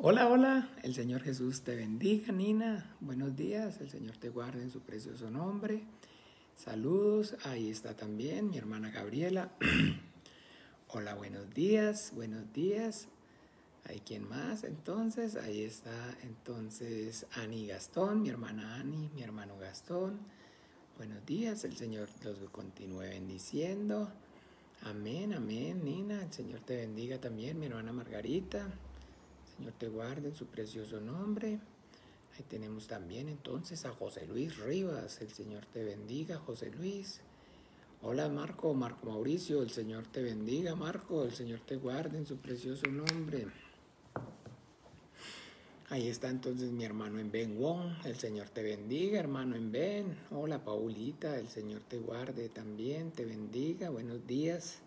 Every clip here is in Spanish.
Hola, hola, el Señor Jesús te bendiga, Nina. Buenos días, el Señor te guarde en su precioso nombre. Saludos, ahí está también mi hermana Gabriela. Hola, buenos días, buenos días. ¿Hay quien más? Entonces, ahí está entonces Ani Gastón, mi hermana Ani, mi hermano Gastón. Buenos días, el Señor los continúe bendiciendo. Amén, amén, Nina, el Señor te bendiga también, mi hermana Margarita. Señor te guarde en su precioso nombre. Ahí tenemos también entonces a José Luis Rivas. El Señor te bendiga, José Luis. Hola Marco Mauricio. El Señor te bendiga, Marco. El Señor te guarde en su precioso nombre. Ahí está entonces mi hermano en Ben Wong. El Señor te bendiga, hermano en Ben. Hola Paulita. El Señor te guarde también, te bendiga. Buenos días.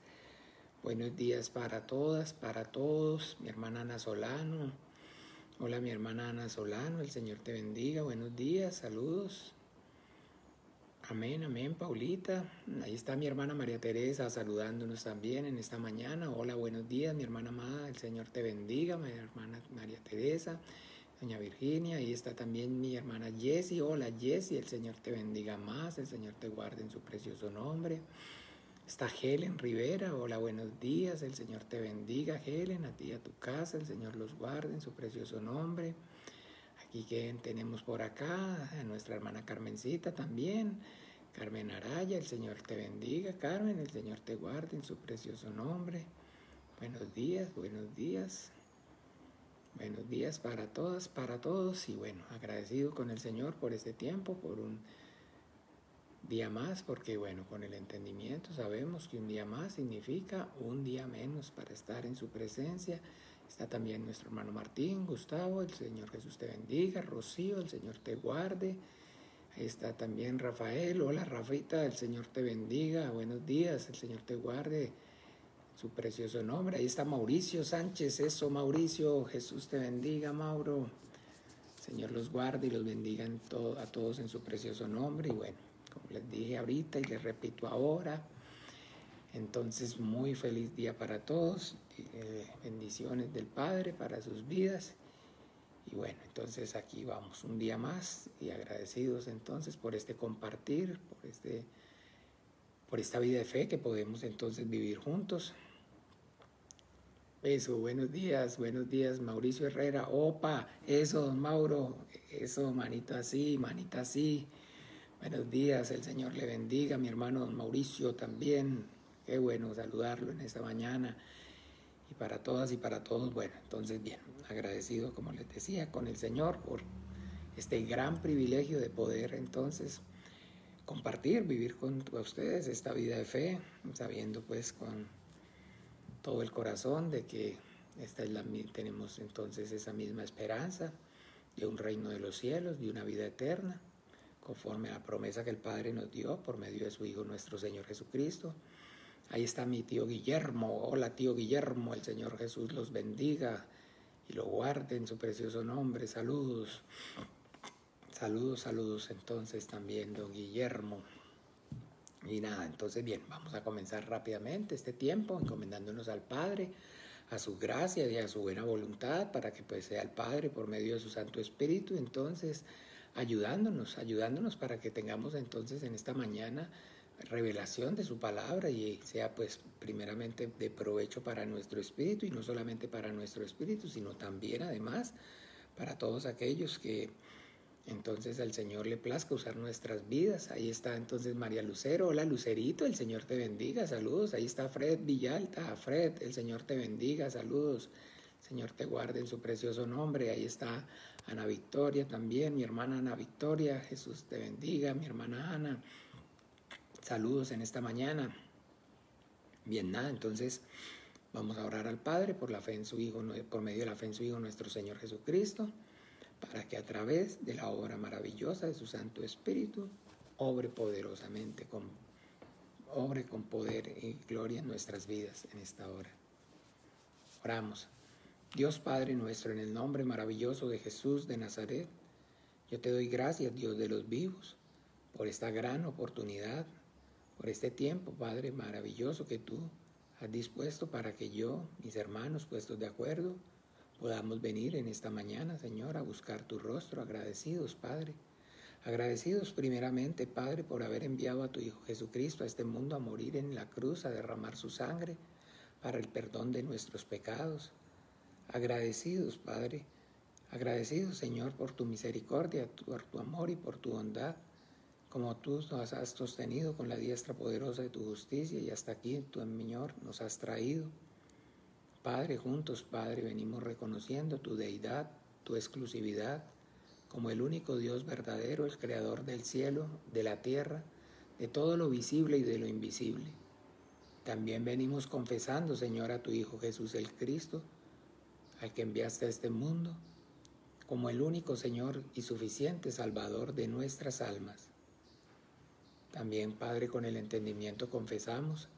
Buenos días para todas, para todos. Mi hermana Ana Solano. Hola mi hermana Ana Solano, el Señor te bendiga, buenos días, saludos. Amén, amén, Paulita. Ahí está mi hermana María Teresa saludándonos también en esta mañana. Hola, buenos días, mi hermana amada, el Señor te bendiga, mi hermana María Teresa, doña Virginia. Ahí está también mi hermana Jessie. Hola Jessie, el Señor te bendiga más, el Señor te guarde en su precioso nombre. Está Helen Rivera, hola, buenos días, el Señor te bendiga, Helen, a ti y a tu casa, el Señor los guarde en su precioso nombre. Aquí que tenemos por acá a nuestra hermana Carmencita también, Carmen Araya, el Señor te bendiga, Carmen, el Señor te guarde en su precioso nombre. Buenos días, buenos días. Buenos días para todas, para todos, y bueno, agradecido con el Señor por este tiempo, por un día más, porque bueno, con el entendimiento sabemos que un día más significa un día menos para estar en su presencia. Está también nuestro hermano Martín, Gustavo, el Señor Jesús te bendiga, Rocío, el Señor te guarde. Ahí está también Rafael, hola Rafita, el Señor te bendiga, buenos días, el Señor te guarde, su precioso nombre. Ahí está Mauricio Sánchez, eso Mauricio, Jesús te bendiga, Mauro. El Señor los guarde y los bendiga a todos en su precioso nombre. Y bueno, como les dije ahorita y les repito ahora, entonces muy feliz día para todos, bendiciones del Padre para sus vidas. Y bueno, entonces aquí vamos un día más y agradecidos entonces por este compartir, por esta vida de fe que podemos entonces vivir juntos. Eso, buenos días, Mauricio Herrera, opa, eso, don Mauro, eso, manita así, manita así. Buenos días, el Señor le bendiga, mi hermano don Mauricio también, qué bueno saludarlo en esta mañana. Y para todas y para todos, bueno, entonces bien, agradecido como les decía con el Señor por este gran privilegio de poder entonces compartir, vivir con ustedes esta vida de fe, sabiendo pues con todo el corazón de que tenemos entonces esa misma esperanza de un reino de los cielos, de una vida eterna, conforme a la promesa que el Padre nos dio por medio de su Hijo nuestro Señor Jesucristo. Ahí está mi tío Guillermo. Hola tío Guillermo, el Señor Jesús los bendiga y lo guarde en su precioso nombre. Saludos, saludos, saludos entonces también don Guillermo. Y nada, entonces bien, vamos a comenzar rápidamente este tiempo encomendándonos al Padre, a su gracia y a su buena voluntad para que pues sea el Padre por medio de su Santo Espíritu, entonces ayudándonos para que tengamos entonces en esta mañana revelación de su palabra y sea pues primeramente de provecho para nuestro espíritu y no solamente para nuestro espíritu, sino también además para todos aquellos que entonces al Señor le plazca usar nuestras vidas. Ahí está entonces María Lucero. Hola Lucerito, el Señor te bendiga, saludos. Ahí está Fred Villalta, Fred, el Señor te bendiga, saludos. El Señor te guarde en su precioso nombre. Ahí está Ana Victoria también, mi hermana Ana Victoria, Jesús te bendiga, mi hermana Ana. Saludos en esta mañana. Bien, nada, entonces vamos a orar al Padre por la fe en su Hijo, por medio de la fe en su Hijo nuestro Señor Jesucristo, para que a través de la obra maravillosa de su Santo Espíritu obre poderosamente, obre con poder y gloria en nuestras vidas en esta hora. Oramos. Dios Padre nuestro, en el nombre maravilloso de Jesús de Nazaret, yo te doy gracias, Dios de los vivos, por esta gran oportunidad, por este tiempo, Padre maravilloso que tú has dispuesto para que yo, mis hermanos, puestos de acuerdo, podamos venir en esta mañana, Señor, a buscar tu rostro, agradecidos, Padre. Agradecidos primeramente, Padre, por haber enviado a tu Hijo Jesucristo a este mundo a morir en la cruz, a derramar su sangre para el perdón de nuestros pecados. Agradecidos, Padre, agradecidos, Señor, por tu misericordia, por tu amor y por tu bondad, como tú nos has sostenido con la diestra poderosa de tu justicia y hasta aquí, tu Señor, nos has traído. Padre, juntos, Padre, venimos reconociendo tu deidad, tu exclusividad, como el único Dios verdadero, el creador del cielo, de la tierra, de todo lo visible y de lo invisible. También venimos confesando, Señor, a tu Hijo Jesús el Cristo, al que enviaste a este mundo, como el único Señor y suficiente Salvador de nuestras almas. También, Padre, con el entendimiento confesamos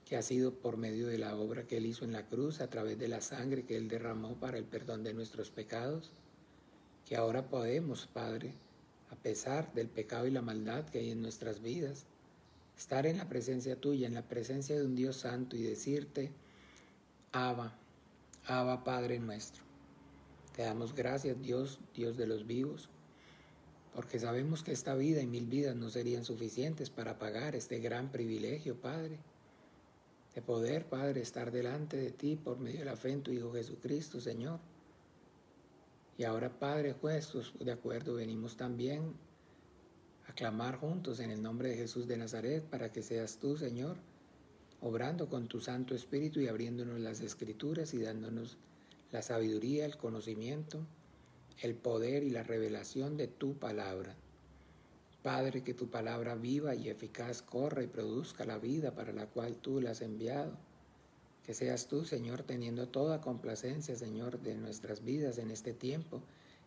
que ha sido por medio de la obra que Él hizo en la cruz, a través de la sangre que Él derramó para el perdón de nuestros pecados, que ahora podemos, Padre, a pesar del pecado y la maldad que hay en nuestras vidas, estar en la presencia tuya, en la presencia de un Dios santo y decirte, Abba, Abba, Padre nuestro. Te damos gracias, Dios, Dios de los vivos, porque sabemos que esta vida y 1000 vidas no serían suficientes para pagar este gran privilegio, Padre, de poder, Padre, estar delante de ti por medio de la fe en tu Hijo Jesucristo, Señor. Y ahora, Padre, juestos, de acuerdo, venimos también a clamar juntos en el nombre de Jesús de Nazaret para que seas tú, Señor, obrando con tu Santo Espíritu y abriéndonos las Escrituras y dándonos la sabiduría, el conocimiento, el poder y la revelación de tu palabra. Padre, que tu palabra viva y eficaz corra y produzca la vida para la cual tú la has enviado. Que seas tú, Señor, teniendo toda complacencia, Señor, de nuestras vidas en este tiempo.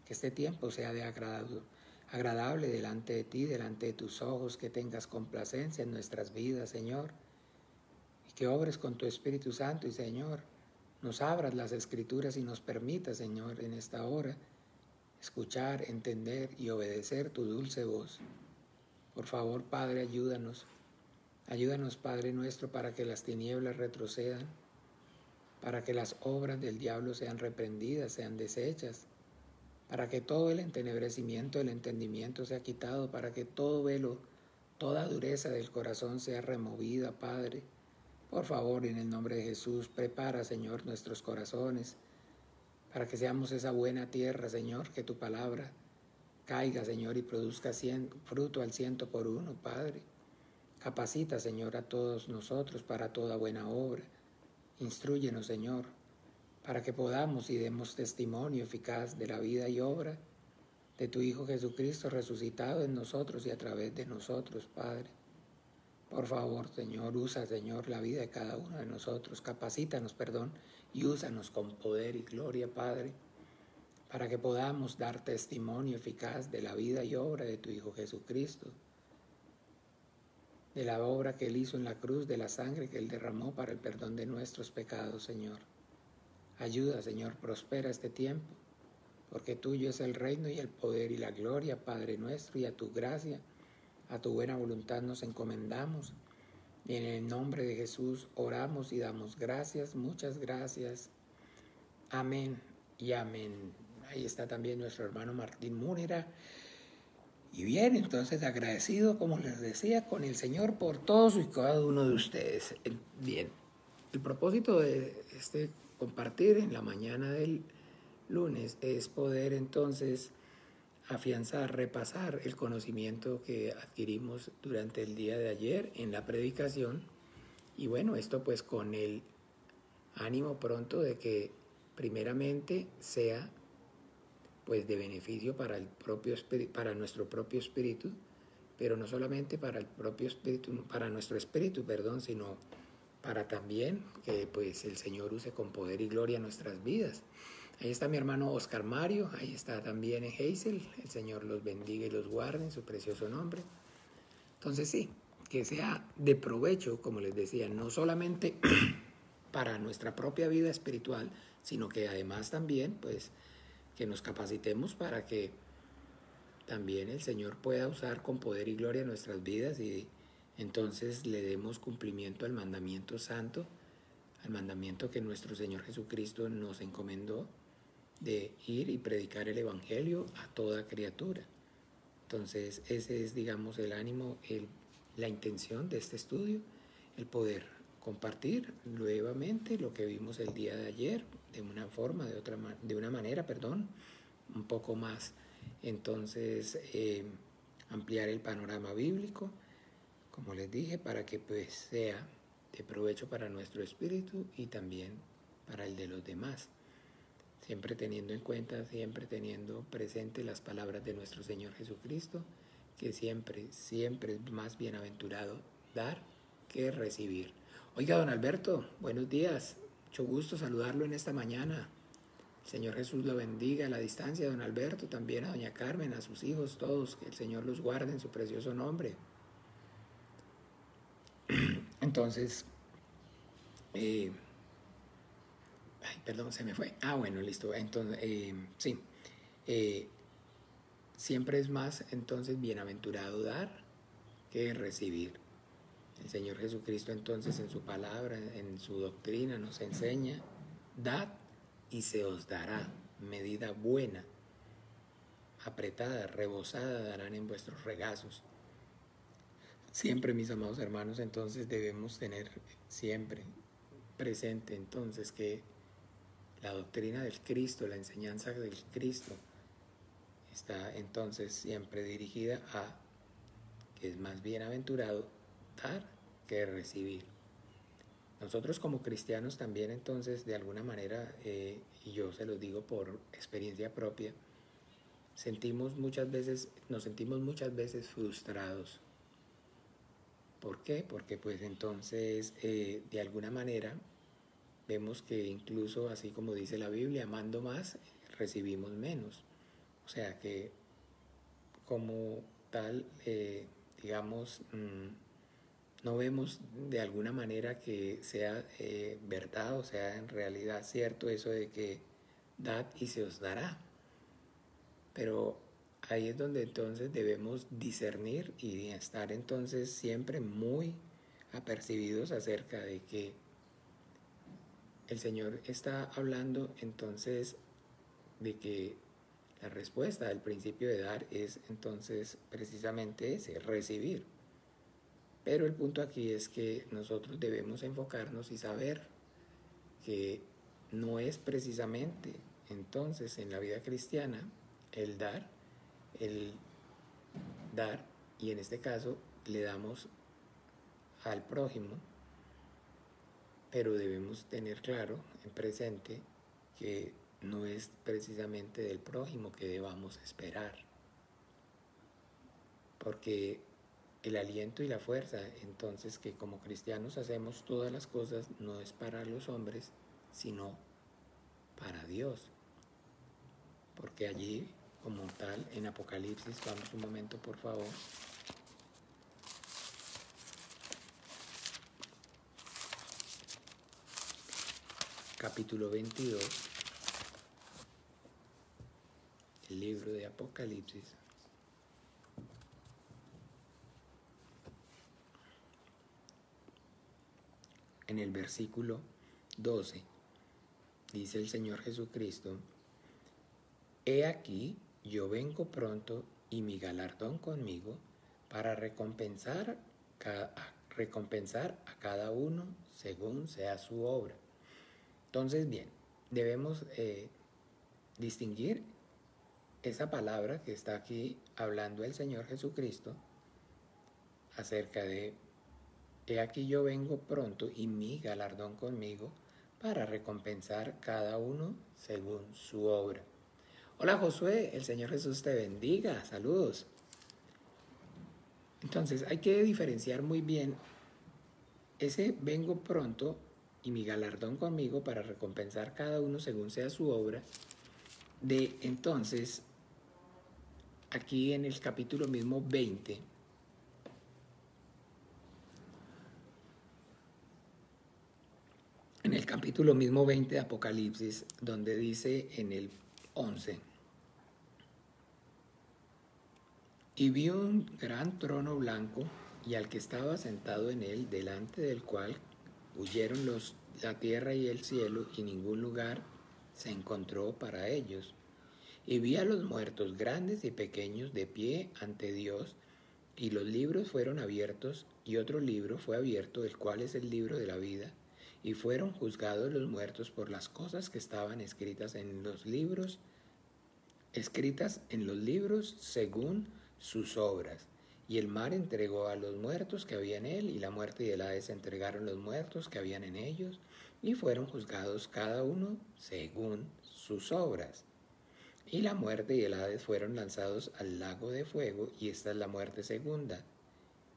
Que este tiempo sea de agradable delante de ti, delante de tus ojos. Que tengas complacencia en nuestras vidas, Señor. Y que obres con tu Espíritu Santo y, Señor, nos abras las Escrituras y nos permitas, Señor, en esta hora, escuchar, entender y obedecer tu dulce voz. Por favor, Padre, ayúdanos. Ayúdanos, Padre nuestro, para que las tinieblas retrocedan, para que las obras del diablo sean reprendidas, sean deshechas, para que todo el entenebrecimiento del entendimiento sea quitado, para que todo velo, toda dureza del corazón sea removida, Padre. Por favor, en el nombre de Jesús, prepara, Señor, nuestros corazones, para que seamos esa buena tierra, Señor, que tu palabra caiga, Señor, y produzca fruto al 100 por 1, Padre. Capacita, Señor, a todos nosotros para toda buena obra. Instrúyenos, Señor, para que podamos y demos testimonio eficaz de la vida y obra de tu Hijo Jesucristo resucitado en nosotros y a través de nosotros, Padre. Por favor, Señor, usa, Señor, la vida de cada uno de nosotros. Capacítanos, y úsanos con poder y gloria, Padre, para que podamos dar testimonio eficaz de la vida y obra de tu Hijo Jesucristo, de la obra que Él hizo en la cruz, de la sangre que Él derramó para el perdón de nuestros pecados, Señor. Ayuda, Señor, prospera este tiempo, porque tuyo es el reino y el poder y la gloria, Padre nuestro, y a tu gracia, a tu buena voluntad nos encomendamos. Y en el nombre de Jesús oramos y damos gracias, muchas gracias. Amén y amén. Ahí está también nuestro hermano Martín Múnera. Y bien, entonces agradecido, como les decía, con el Señor por todos y cada uno de ustedes. Bien, el propósito de este compartir en la mañana del lunes es poder entonces afianzar, repasar el conocimiento que adquirimos durante el día de ayer en la predicación. Y bueno, esto pues con el ánimo pronto de que primeramente sea pues de beneficio para el propio espíritu, para nuestro propio espíritu, pero no solamente para el propio espíritu, para nuestro espíritu, sino para también que pues el Señor use con poder y gloria nuestras vidas. Ahí está mi hermano Oscar Mario, ahí está también Hazel, el Señor los bendiga y los guarde en su precioso nombre. Entonces sí, que sea de provecho, como les decía, no solamente para nuestra propia vida espiritual, sino que además también pues que nos capacitemos para que también el Señor pueda usar con poder y gloria nuestras vidas y entonces le demos cumplimiento al mandamiento santo, al mandamiento que nuestro Señor Jesucristo nos encomendó, de ir y predicar el Evangelio a toda criatura. Entonces, ese es, digamos, el ánimo, la intención de este estudio, el poder compartir nuevamente lo que vimos el día de ayer, de una forma, de una manera, un poco más. Entonces, ampliar el panorama bíblico, como les dije, para que pues sea de provecho para nuestro espíritu y también para el de los demás. Siempre teniendo en cuenta, siempre teniendo presente las palabras de nuestro Señor Jesucristo, que siempre es más bienaventurado dar que recibir. Oiga, don Alberto, buenos días. Mucho gusto saludarlo en esta mañana. El Señor Jesús lo bendiga a la distancia, don Alberto, también a doña Carmen, a sus hijos, todos, que el Señor los guarde en su precioso nombre. Entonces, perdón, se me fue. Bueno, listo. Entonces, sí. Siempre es más, entonces, bienaventurado dar que recibir. El Señor Jesucristo, entonces, en su palabra, en su doctrina, nos enseña: dad y se os dará. Medida buena, apretada, rebosada, darán en vuestros regazos. Siempre, mis amados hermanos, entonces debemos tener siempre presente entonces que la doctrina del Cristo, la enseñanza del Cristo, está entonces siempre dirigida a que es más bienaventurado dar que recibir. Nosotros como cristianos también entonces de alguna manera, y yo se los digo por experiencia propia, nos sentimos muchas veces frustrados. ¿Por qué? Porque pues entonces de alguna manera vemos que incluso así como dice la Biblia, amando más, recibimos menos. O sea que como tal, digamos, no vemos de alguna manera que sea verdad o sea en realidad cierto eso de que dad y se os dará. Pero ahí es donde entonces debemos discernir y estar entonces siempre muy apercibidos acerca de que el Señor está hablando entonces de que la respuesta del principio de dar es entonces precisamente ese, recibir. Pero el punto aquí es que nosotros debemos enfocarnos y saber que no es precisamente entonces en la vida cristiana el dar, y en este caso le damos al prójimo, pero debemos tener claro, en presente, que no es precisamente del prójimo que debamos esperar, porque el aliento y la fuerza entonces que como cristianos hacemos todas las cosas no es para los hombres, sino para Dios, porque allí como tal en Apocalipsis, vamos un momento por favor, capítulo 22, el libro de Apocalipsis, en el versículo 12, dice el Señor Jesucristo: he aquí, yo vengo pronto y mi galardón conmigo para recompensar a cada uno según sea su obra. Entonces, bien, debemos distinguir esa palabra que está aquí hablando el Señor Jesucristo acerca de: he aquí yo vengo pronto y mi galardón conmigo para recompensar cada uno según su obra. Hola Josué, el Señor Jesús te bendiga, saludos. Entonces hay que diferenciar muy bien ese vengo pronto y mi galardón conmigo para recompensar cada uno según sea su obra, de entonces aquí en el capítulo mismo 20, en el capítulo mismo 20 de Apocalipsis, donde dice en el 11: y vi un gran trono blanco y al que estaba sentado en él, delante del cual huyeron la tierra y el cielo, y ningún lugar se encontró para ellos. Y vi a los muertos, grandes y pequeños, de pie ante Dios, y los libros fueron abiertos, y otro libro fue abierto, el cual es el libro de la vida, y fueron juzgados los muertos por las cosas que estaban escritas en los libros según sus obras. Y el mar entregó a los muertos que había en él, y la muerte y el Hades entregaron los muertos que habían en ellos, y fueron juzgados cada uno según sus obras. Y la muerte y el Hades fueron lanzados al lago de fuego, y esta es la muerte segunda.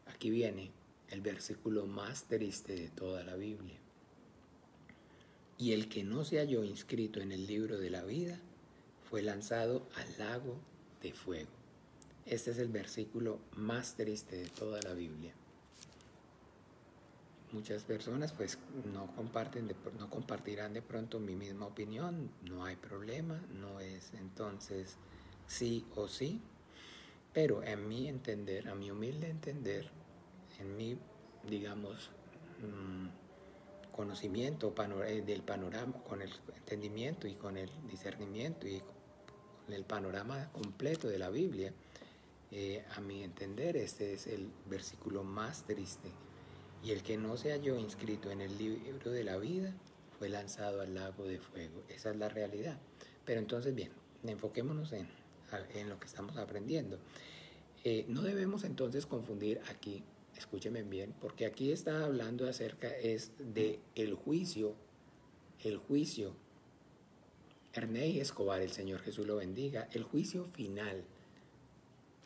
Aquí viene el versículo más triste de toda la Biblia. Y el que no se halló inscrito en el libro de la vida fue lanzado al lago de fuego. Este es el versículo más triste de toda la Biblia. Muchas personas pues no compartirán de pronto mi misma opinión, no hay problema, no es entonces sí o sí, pero en mi entender, a mi humilde entender, en mi, digamos, conocimiento del panorama, con el entendimiento y con el discernimiento y con el panorama completo de la Biblia, a mi entender este es el versículo más triste. Y el que no se halló inscrito en el libro de la vida fue lanzado al lago de fuego. Esa es la realidad. Pero entonces, bien, enfoquémonos en lo que estamos aprendiendo. No debemos entonces confundir aquí, escúcheme bien, porque aquí está hablando acerca de el juicio, Ernei Escobar, el Señor Jesús lo bendiga, el juicio final.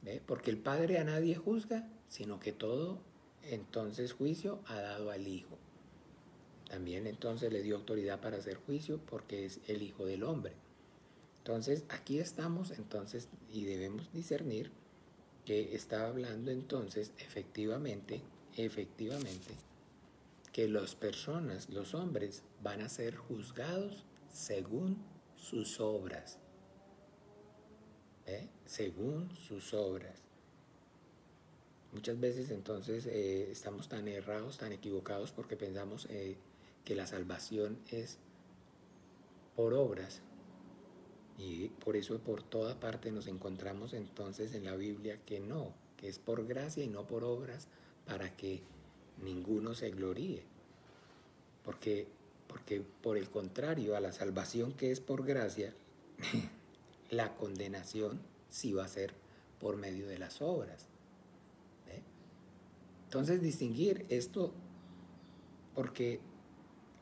¿Ve? Porque el Padre a nadie juzga, sino que todo entonces juicio ha dado al Hijo. También entonces le dio autoridad para hacer juicio porque es el Hijo del Hombre. Entonces aquí estamos entonces y debemos discernir que está hablando entonces efectivamente que las personas, los hombres van a ser juzgados según sus obras. Según sus obras. Muchas veces entonces estamos tan errados, tan equivocados porque pensamos que la salvación es por obras, y por eso por toda parte nos encontramos entonces en la Biblia que no, que es por gracia y no por obras, para que ninguno se gloríe. Porque por el contrario a la salvación que es por gracia, la condenación sí va a ser por medio de las obras. Entonces distinguir esto, porque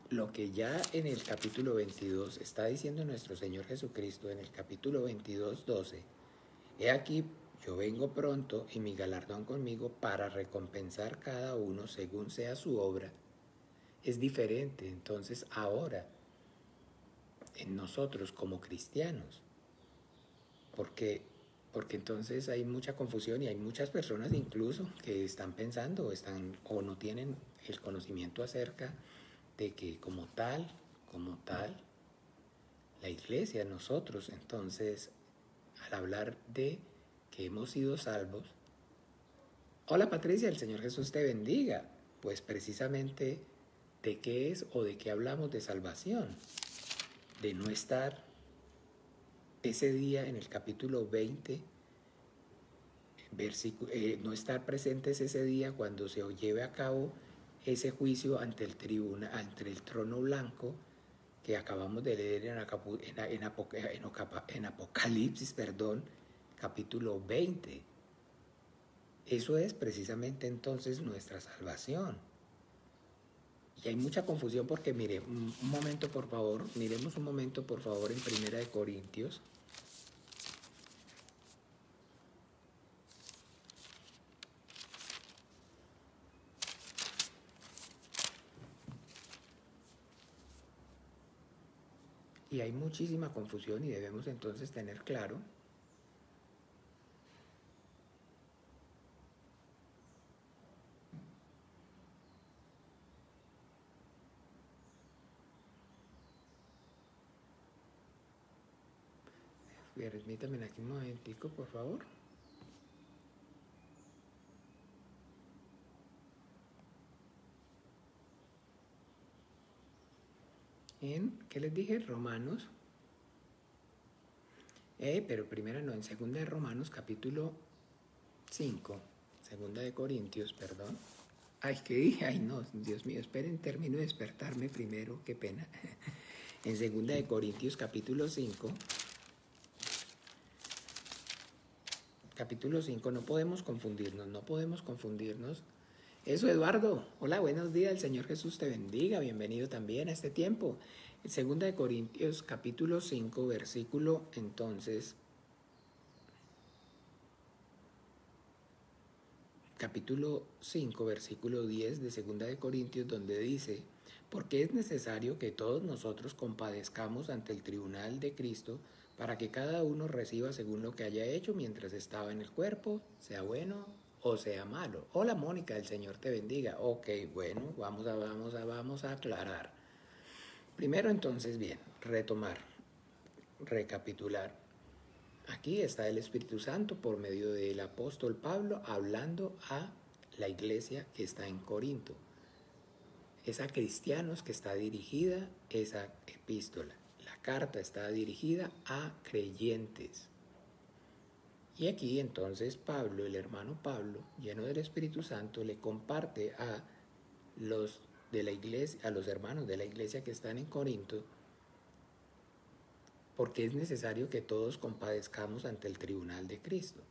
lo que ya en el capítulo 22 está diciendo nuestro Señor Jesucristo, en el capítulo 22, 12, he aquí, yo vengo pronto y mi galardón conmigo para recompensar cada uno según sea su obra, es diferente entonces ahora en nosotros como cristianos, porque entonces hay mucha confusión y hay muchas personas incluso que están pensando o no tienen el conocimiento acerca de que como tal, la iglesia, nosotros, entonces, al hablar de que hemos sido salvos, hola Patricia, el Señor Jesús te bendiga, pues precisamente de qué es o de qué hablamos de salvación, de no estar ese día en el capítulo 20, no estar presentes ese día cuando se lleve a cabo ese juicio ante el trono blanco que acabamos de leer en Apocalipsis, capítulo 20. Eso es precisamente entonces nuestra salvación. Y hay mucha confusión porque, mire, un momento por favor, miremos un momento por favor en 1 Corintios. Y hay muchísima confusión y debemos entonces tener claro permítame aquí un momentico, por favor. ¿Qué les dije? Romanos Pero primero no, en segunda de Romanos capítulo 5, segunda de Corintios, perdón. Ay, ¿qué dije? Ay, no, Dios mío, esperen, termino de despertarme primero, qué pena. En segunda de Corintios capítulo 5, no podemos confundirnos, no podemos confundirnos. Eso, Eduardo. Hola, buenos días, el Señor Jesús te bendiga, bienvenido también a este tiempo. En segunda de Corintios capítulo 5, versículo entonces... capítulo 5, versículo 10 de Segunda de Corintios, donde dice, porque es necesario que todos nosotros compadezcamos ante el tribunal de Cristo para que cada uno reciba según lo que haya hecho mientras estaba en el cuerpo, sea bueno o sea malo. Hola Mónica, el Señor te bendiga. Ok, bueno, vamos a aclarar. Primero entonces, bien, retomar, recapitular. Aquí está el Espíritu Santo por medio del apóstol Pablo hablando a la iglesia que está en Corinto. Es a cristianos que está dirigida esa epístola. La carta está dirigida a creyentes. Y aquí entonces Pablo, el hermano Pablo, lleno del Espíritu Santo, le comparte a los de la iglesia, a los hermanos de la iglesia que están en Corinto, porque es necesario que todos compadezcamos ante el tribunal de Cristo.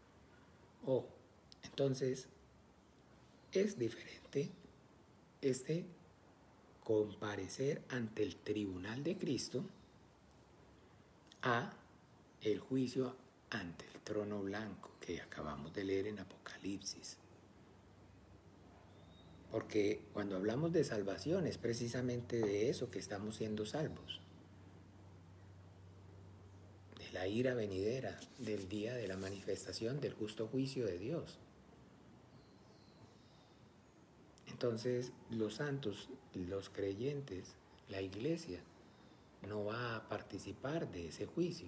Entonces, es diferente este comparecer ante el tribunal de Cristo a el juicio ante el trono blanco que acabamos de leer en Apocalipsis. Porque cuando hablamos de salvación es precisamente de eso que estamos siendo salvos. De la ira venidera, del día de la manifestación del justo juicio de Dios. Entonces, los santos, los creyentes, la iglesia, no va a participar de ese juicio,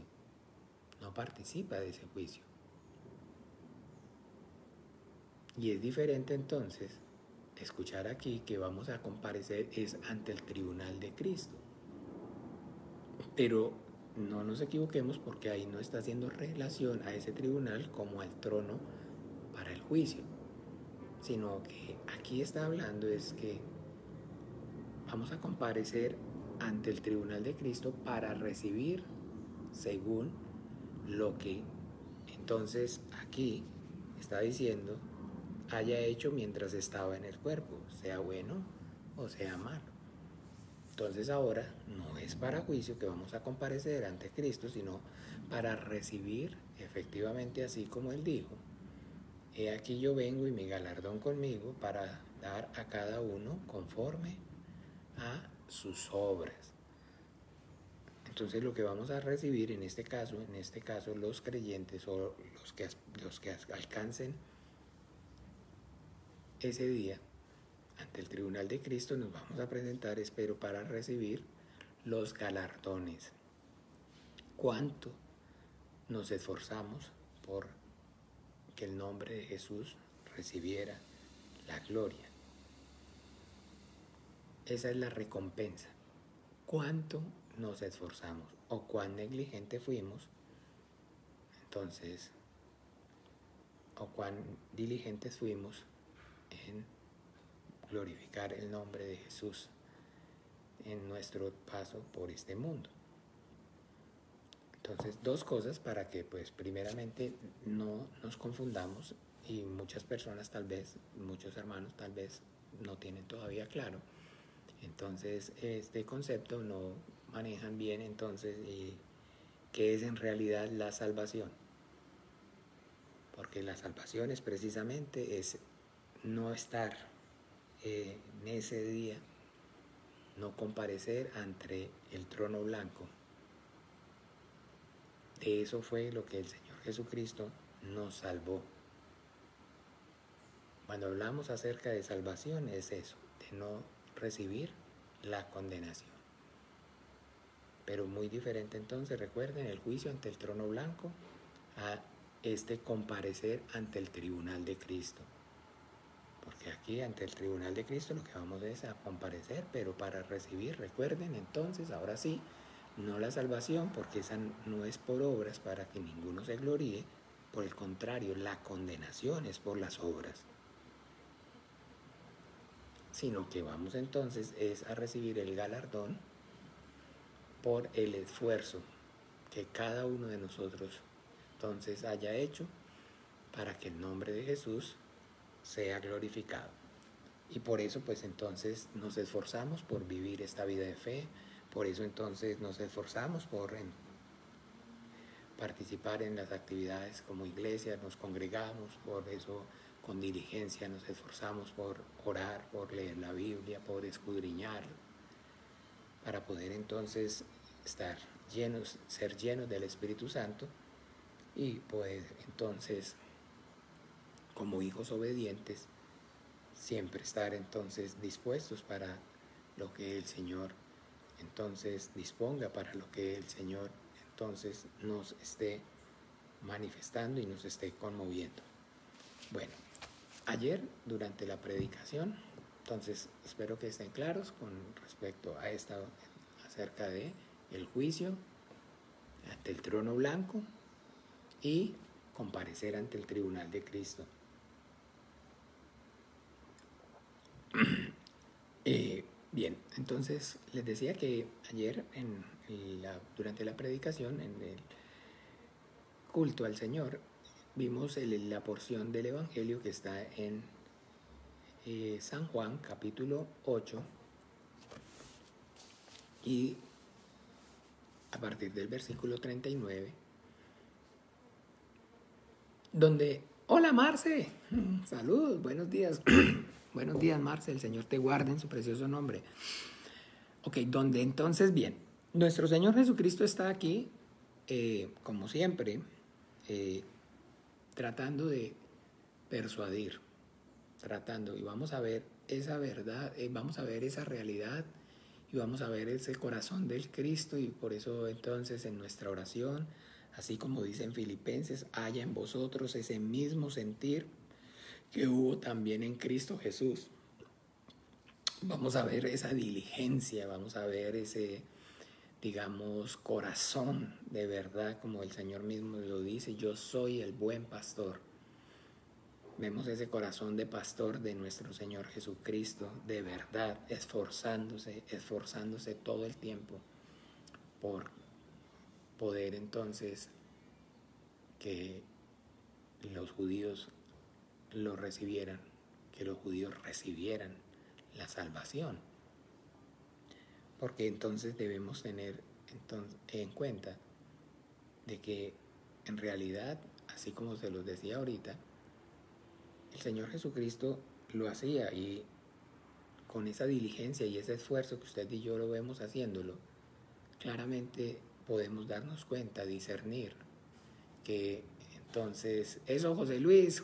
no participa de ese juicio. Y es diferente entonces escuchar aquí que vamos a comparecer es ante el tribunal de Cristo. Pero no nos equivoquemos porque ahí no está haciendo relación a ese tribunal como al trono para el juicio, sino que aquí está hablando es que vamos a comparecer ante el tribunal de Cristo para recibir según lo que entonces aquí está diciendo haya hecho mientras estaba en el cuerpo, sea bueno o sea malo. Entonces ahora no es para juicio que vamos a comparecer ante Cristo, sino para recibir efectivamente así como Él dijo. He aquí yo vengo y mi galardón conmigo para dar a cada uno conforme a sus obras. Entonces lo que vamos a recibir en este caso los creyentes o los que alcancen ese día ante el tribunal de Cristo nos vamos a presentar, espero, para recibir los galardones. ¿Cuánto nos esforzamos por que el nombre de Jesús recibiera la gloria? Esa es la recompensa. ¿Cuánto nos esforzamos o cuán negligente fuimos? Entonces, o cuán diligentes fuimos en glorificar el nombre de Jesús en nuestro paso por este mundo. Entonces, dos cosas para que, pues, primeramente no nos confundamos y muchas personas tal vez, muchos hermanos tal vez no tienen todavía claro. Entonces, este concepto no manejan bien, entonces, ¿qué es en realidad la salvación? Porque la salvación es precisamente no estar en ese día, no comparecer ante el trono blanco. De eso fue lo que el Señor Jesucristo nos salvó. Cuando hablamos acerca de salvación es eso, de no recibir la condenación. Pero muy diferente entonces, recuerden, el juicio ante el trono blanco a este comparecer ante el tribunal de Cristo. Porque aquí ante el tribunal de Cristo lo que vamos es a comparecer, pero para recibir, recuerden entonces, ahora sí, no la salvación, porque esa no es por obras para que ninguno se gloríe, por el contrario, la condenación es por las obras, sino que vamos entonces es a recibir el galardón por el esfuerzo que cada uno de nosotros entonces haya hecho para que el nombre de Jesús sea glorificado. Y por eso pues entonces nos esforzamos por vivir esta vida de fe, por eso entonces nos esforzamos por participar en las actividades como iglesia, nos congregamos, por eso con diligencia nos esforzamos por orar, por leer la Biblia, por escudriñar, para poder entonces estar llenos, ser llenos del Espíritu Santo y poder entonces, como hijos obedientes, siempre estar entonces dispuestos para lo que el Señor entonces disponga, para lo que el Señor entonces nos esté manifestando y nos esté conmoviendo. Bueno, ayer durante la predicación, entonces espero que estén claros con respecto a esta, acerca de el juicio ante el trono blanco y comparecer ante el tribunal de Cristo. Bien, entonces les decía que ayer durante la predicación, en el culto al Señor, vimos la porción del Evangelio que está en San Juan, capítulo 8, y a partir del versículo 39, donde, hola Marce, saludos, buenos días, buenos días Marce, el Señor te guarde en su precioso nombre. Ok, donde entonces, bien, nuestro Señor Jesucristo está aquí, como siempre, tratando de persuadir, y vamos a ver esa verdad, vamos a ver esa realidad, y vamos a ver ese corazón del Cristo, y por eso entonces en nuestra oración, así como dice en Filipenses, haya en vosotros ese mismo sentir que hubo también en Cristo Jesús. Vamos a ver esa diligencia, vamos a ver ese, digamos, corazón de verdad, como el Señor mismo lo dice, yo soy el buen pastor. Vemos ese corazón de pastor de nuestro Señor Jesucristo, de verdad, esforzándose todo el tiempo por poder entonces que los judíos lo recibieran, que los judíos recibieran la salvación. Porque entonces debemos tener en cuenta de que en realidad, así como se los decía ahorita, el Señor Jesucristo lo hacía, y con esa diligencia y ese esfuerzo que usted y yo lo vemos haciéndolo, claramente podemos darnos cuenta, discernir que entonces, eso José Luis,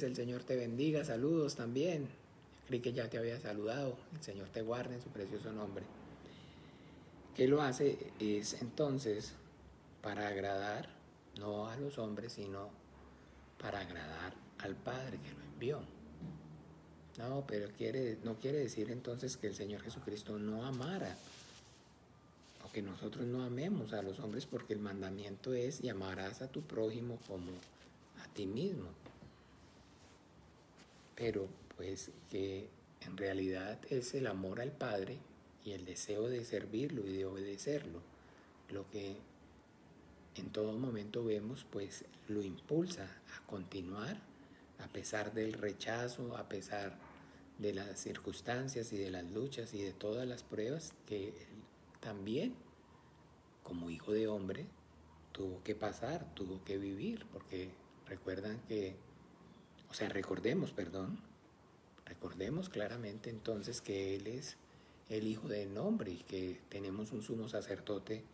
el Señor te bendiga, saludos también. Creí que ya te había saludado, el Señor te guarde en su precioso nombre. ¿Qué lo hace? Es entonces para agradar, no a los hombres, sino para agradar al Padre que lo envió. No, pero no quiere decir entonces que el Señor Jesucristo no amara, o que nosotros no amemos a los hombres, porque el mandamiento es: y amarás a tu prójimo como a ti mismo. Pero pues que en realidad es el amor al Padre y el deseo de servirlo y de obedecerlo lo que en todo momento vemos, pues lo impulsa a continuar a pesar del rechazo, a pesar de las circunstancias y de las luchas y de todas las pruebas que él también, como hijo de hombre, tuvo que pasar, tuvo que vivir, porque recordemos claramente entonces que Él es el Hijo del Hombre y que tenemos un sumo sacerdote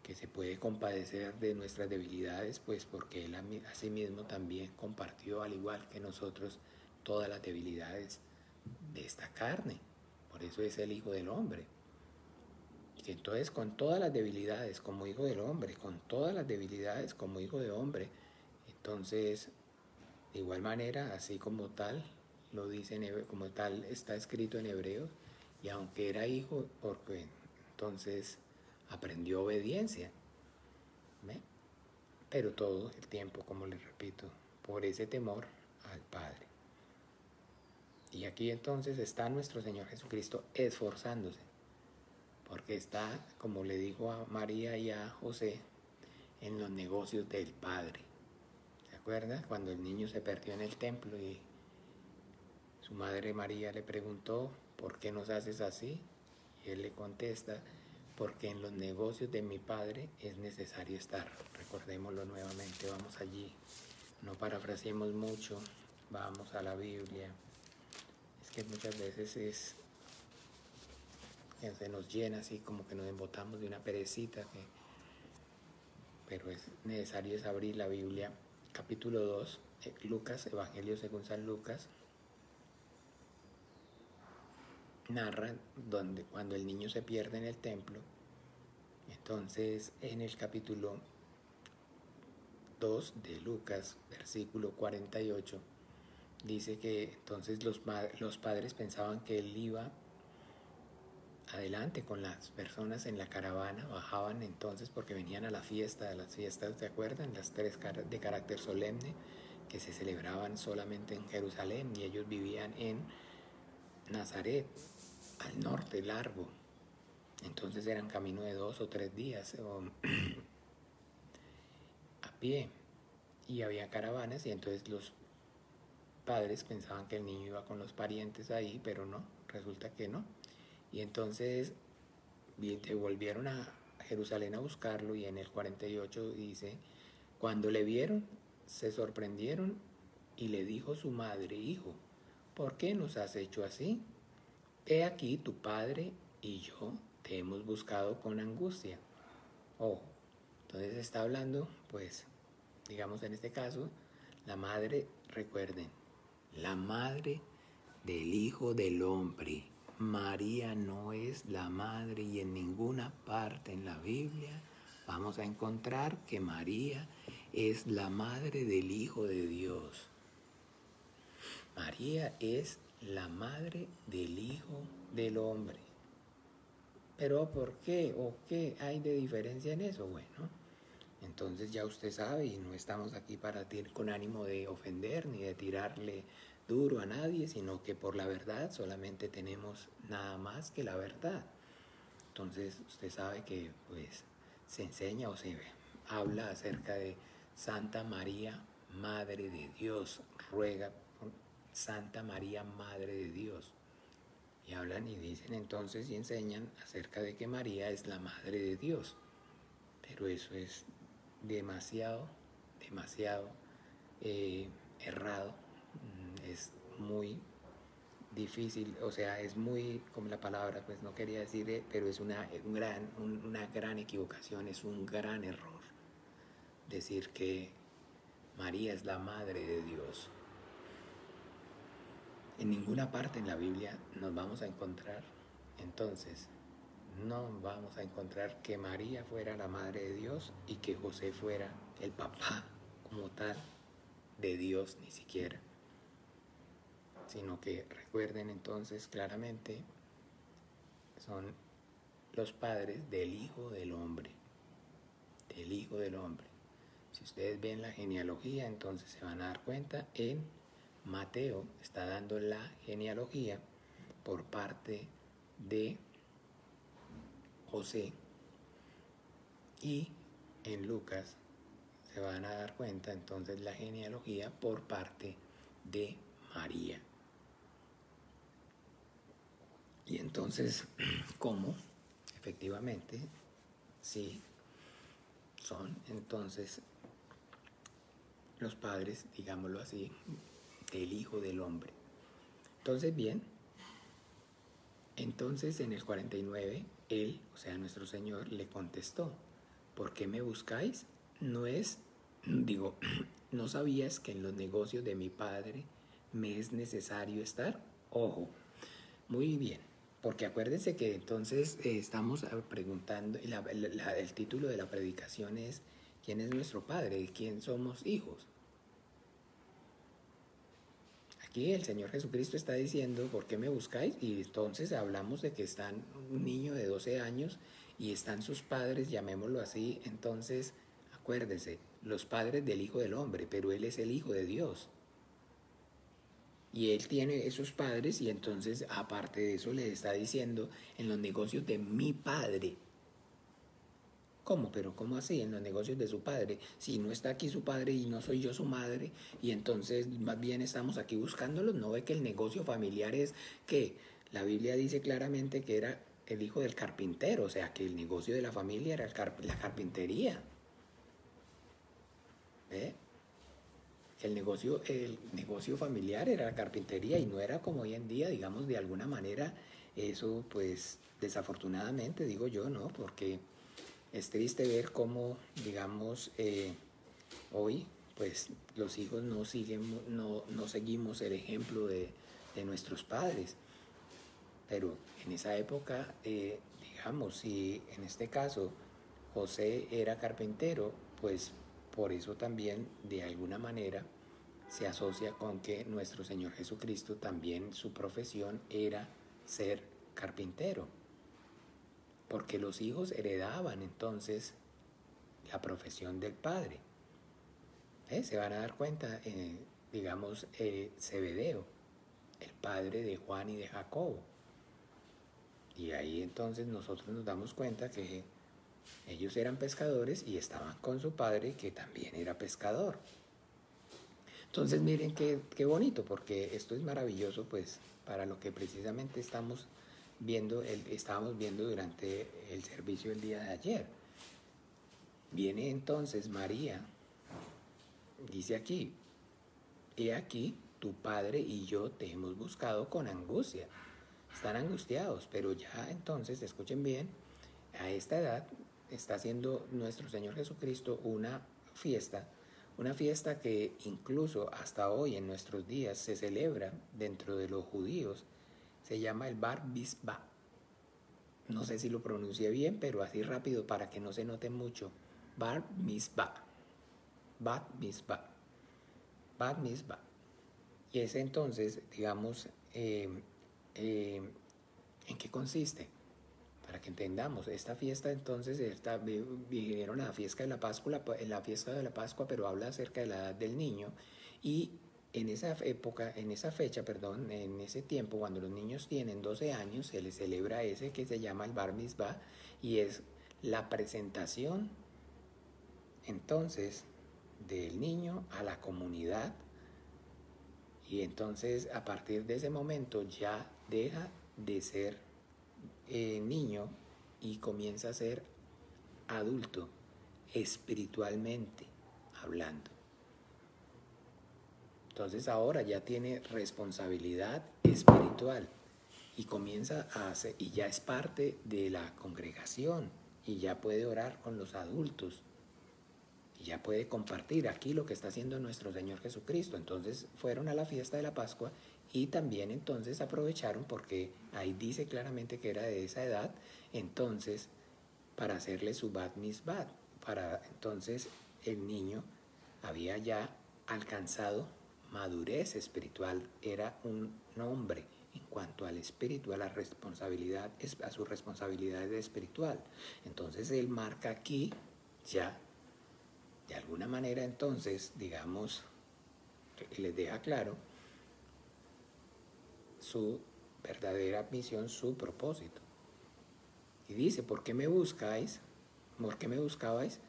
que se puede compadecer de nuestras debilidades, pues porque Él asimismo también compartió, al igual que nosotros, todas las debilidades de esta carne. Por eso es el Hijo del Hombre. Y entonces, con todas las debilidades como Hijo del Hombre, con todas las debilidades como Hijo de Hombre, entonces, de igual manera, así como tal, lo dice como tal está escrito en Hebreos, y aunque era hijo, porque entonces aprendió obediencia, ¿ve? Pero todo el tiempo, como les repito, por ese temor al Padre. Y aquí entonces está nuestro Señor Jesucristo esforzándose, porque está, como le dijo a María y a José, en los negocios del Padre. ¿Se acuerda? Cuando el niño se perdió en el templo y su madre María le preguntó, ¿por qué nos haces así? Y él le contesta, porque en los negocios de mi Padre es necesario estar. Recordémoslo nuevamente, vamos allí. No parafraseemos mucho, vamos a la Biblia. Es que muchas veces se nos llena así como que nos embotamos de una perecita, pero es necesario es abrir la Biblia. Capítulo 2, Lucas, Evangelio según San Lucas, narra cuando el niño se pierde en el templo. Entonces, en el capítulo 2 de Lucas, versículo 48, dice que entonces los padres pensaban que él iba adelante con las personas en la caravana, bajaban entonces porque venían a las fiestas, ¿se acuerdan? Las tres de carácter solemne que se celebraban solamente en Jerusalén, y ellos vivían en Nazaret, al norte, largo. Entonces eran camino de 2 o 3 días a pie, y había caravanas, y entonces los padres pensaban que el niño iba con los parientes ahí, pero no, resulta que no. Y entonces volvieron a Jerusalén a buscarlo, y en el 48 dice, cuando le vieron, se sorprendieron, y le dijo su madre, hijo, ¿por qué nos has hecho así? He aquí tu padre y yo te hemos buscado con angustia. Oh, entonces está hablando, pues, digamos en este caso, la madre, recuerden, la madre del Hijo del Hombre. María no es la madre, y en ninguna parte en la Biblia vamos a encontrar que María es la madre del Hijo de Dios. María es la madre del Hijo del Hombre. ¿Pero por qué? ¿O qué hay de diferencia en eso? Bueno, entonces ya usted sabe, y no estamos aquí para con ánimo de ofender ni de tirarle duro a nadie, sino que por la verdad solamente tenemos nada más que la verdad. Entonces usted sabe que pues se enseña o se habla acerca de Santa María, Madre de Dios, ruega por Santa María, Madre de Dios. Y hablan y dicen entonces y enseñan acerca de que María es la Madre de Dios. Pero eso es demasiado errado. Es muy difícil, o sea, es muy, como la palabra, pues no quería decir, pero es una gran equivocación, es un gran error decir que María es la Madre de Dios. En ninguna parte en la Biblia nos vamos a encontrar, entonces, no vamos a encontrar que María fuera la Madre de Dios y que José fuera el papá como tal de Dios, ni siquiera. Sino que recuerden entonces claramente, son los padres del Hijo del Hombre, del Hijo del Hombre. Si ustedes ven la genealogía, entonces se van a dar cuenta, en Mateo está dando la genealogía por parte de José, y en Lucas se van a dar cuenta entonces la genealogía por parte de María. Y entonces, ¿cómo? Efectivamente, sí, son entonces los padres, digámoslo así, del Hijo del Hombre. Entonces, bien, entonces en el 49, él, o sea, nuestro Señor, le contestó, ¿por qué me buscáis? ¿No sabías que en los negocios de mi Padre me es necesario estar? Ojo, muy bien, porque acuérdense que entonces estamos preguntando, el título de la predicación es, ¿quién es nuestro Padre? ¿De quién somos hijos? Aquí el Señor Jesucristo está diciendo, ¿por qué me buscáis? Y entonces hablamos de que está un niño de 12 años y están sus padres, llamémoslo así, entonces acuérdese, los padres del Hijo del Hombre, pero Él es el Hijo de Dios. Y Él tiene esos padres y entonces aparte de eso le está diciendo en los negocios de mi Padre. ¿Cómo? Pero ¿cómo así? En los negocios de su padre. Si no está aquí su padre y no soy yo su madre, y entonces más bien estamos aquí buscándolos, ¿no ve que el negocio familiar es que la Biblia dice claramente que era el hijo del carpintero, o sea que el negocio de la familia era la carpintería? ¿Ve? El negocio familiar era la carpintería y no era como hoy en día, digamos, de alguna manera, eso pues desafortunadamente digo yo, ¿no? Porque es triste ver cómo, digamos, hoy, pues los hijos no seguimos el ejemplo de nuestros padres. Pero en esa época, digamos, si en este caso José era carpintero, pues por eso también de alguna manera se asocia con que nuestro Señor Jesucristo también su profesión era ser carpintero, porque los hijos heredaban entonces la profesión del padre. Se van a dar cuenta, digamos, Zebedeo, el padre de Juan y de Jacobo. Y ahí entonces nosotros nos damos cuenta que ellos eran pescadores y estaban con su padre que también era pescador. Entonces miren qué bonito, porque esto es maravilloso pues para lo que precisamente estábamos viendo durante el servicio del día de ayer. Viene entonces María, dice aquí, he aquí, tu padre y yo te hemos buscado con angustia. Están angustiados, pero ya entonces, escuchen bien, a esta edad está haciendo nuestro Señor Jesucristo una fiesta que incluso hasta hoy en nuestros días se celebra dentro de los judíos, se llama el Bar Mizvah. No sé si lo pronuncié bien, pero así rápido para que no se note mucho. Bar Mizvah. Bar Mizvah. Bar Mizvah. Y ese entonces, digamos, ¿en qué consiste? Para que entendamos, esta fiesta entonces vinieron a la fiesta de la Pascua, pero habla acerca de la edad del niño, y en esa fecha, en ese tiempo, cuando los niños tienen 12 años, se les celebra ese que se llama el Bar Mizvah, y es la presentación entonces del niño a la comunidad, y entonces a partir de ese momento ya deja de ser niño y comienza a ser adulto, espiritualmente hablando. Entonces ahora ya tiene responsabilidad espiritual y comienza a hacer, y ya es parte de la congregación, y ya puede orar con los adultos, y ya puede compartir aquí lo que está haciendo nuestro Señor Jesucristo. Entonces fueron a la fiesta de la Pascua y también entonces aprovecharon, porque ahí dice claramente que era de esa edad, entonces para hacerle su Bat Mizvah. Para entonces el niño había ya alcanzado madurez espiritual, era un hombre en cuanto al espíritu, a su responsabilidad espiritual. Entonces él marca aquí ya de alguna manera, entonces, digamos, les deja claro su verdadera misión, su propósito. Y dice, ¿por qué me buscáis? ¿Por qué me buscabais?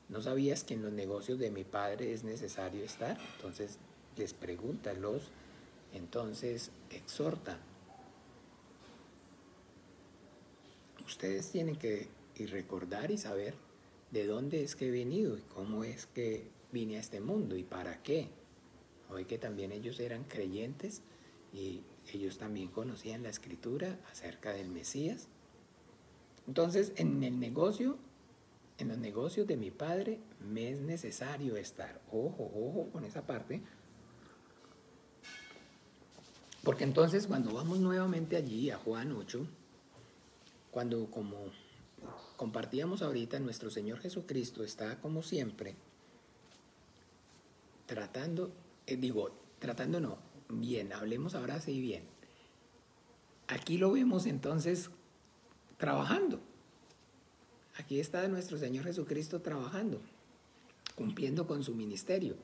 ¿No sabías que en los negocios de mi padre es necesario estar? Entonces les pregunta, entonces exhorta. Ustedes tienen que recordar y saber de dónde es que he venido y cómo es que vine a este mundo y para qué. Hoy que también ellos eran creyentes y ellos también conocían la escritura acerca del Mesías. Entonces, en los negocios de mi padre me es necesario estar. Ojo con esa parte. Porque entonces cuando vamos nuevamente allí a Juan 8, cuando como compartíamos ahorita, nuestro Señor Jesucristo está como siempre hablemos ahora sí bien. Aquí lo vemos entonces trabajando. Aquí está nuestro Señor Jesucristo trabajando, cumpliendo con su ministerio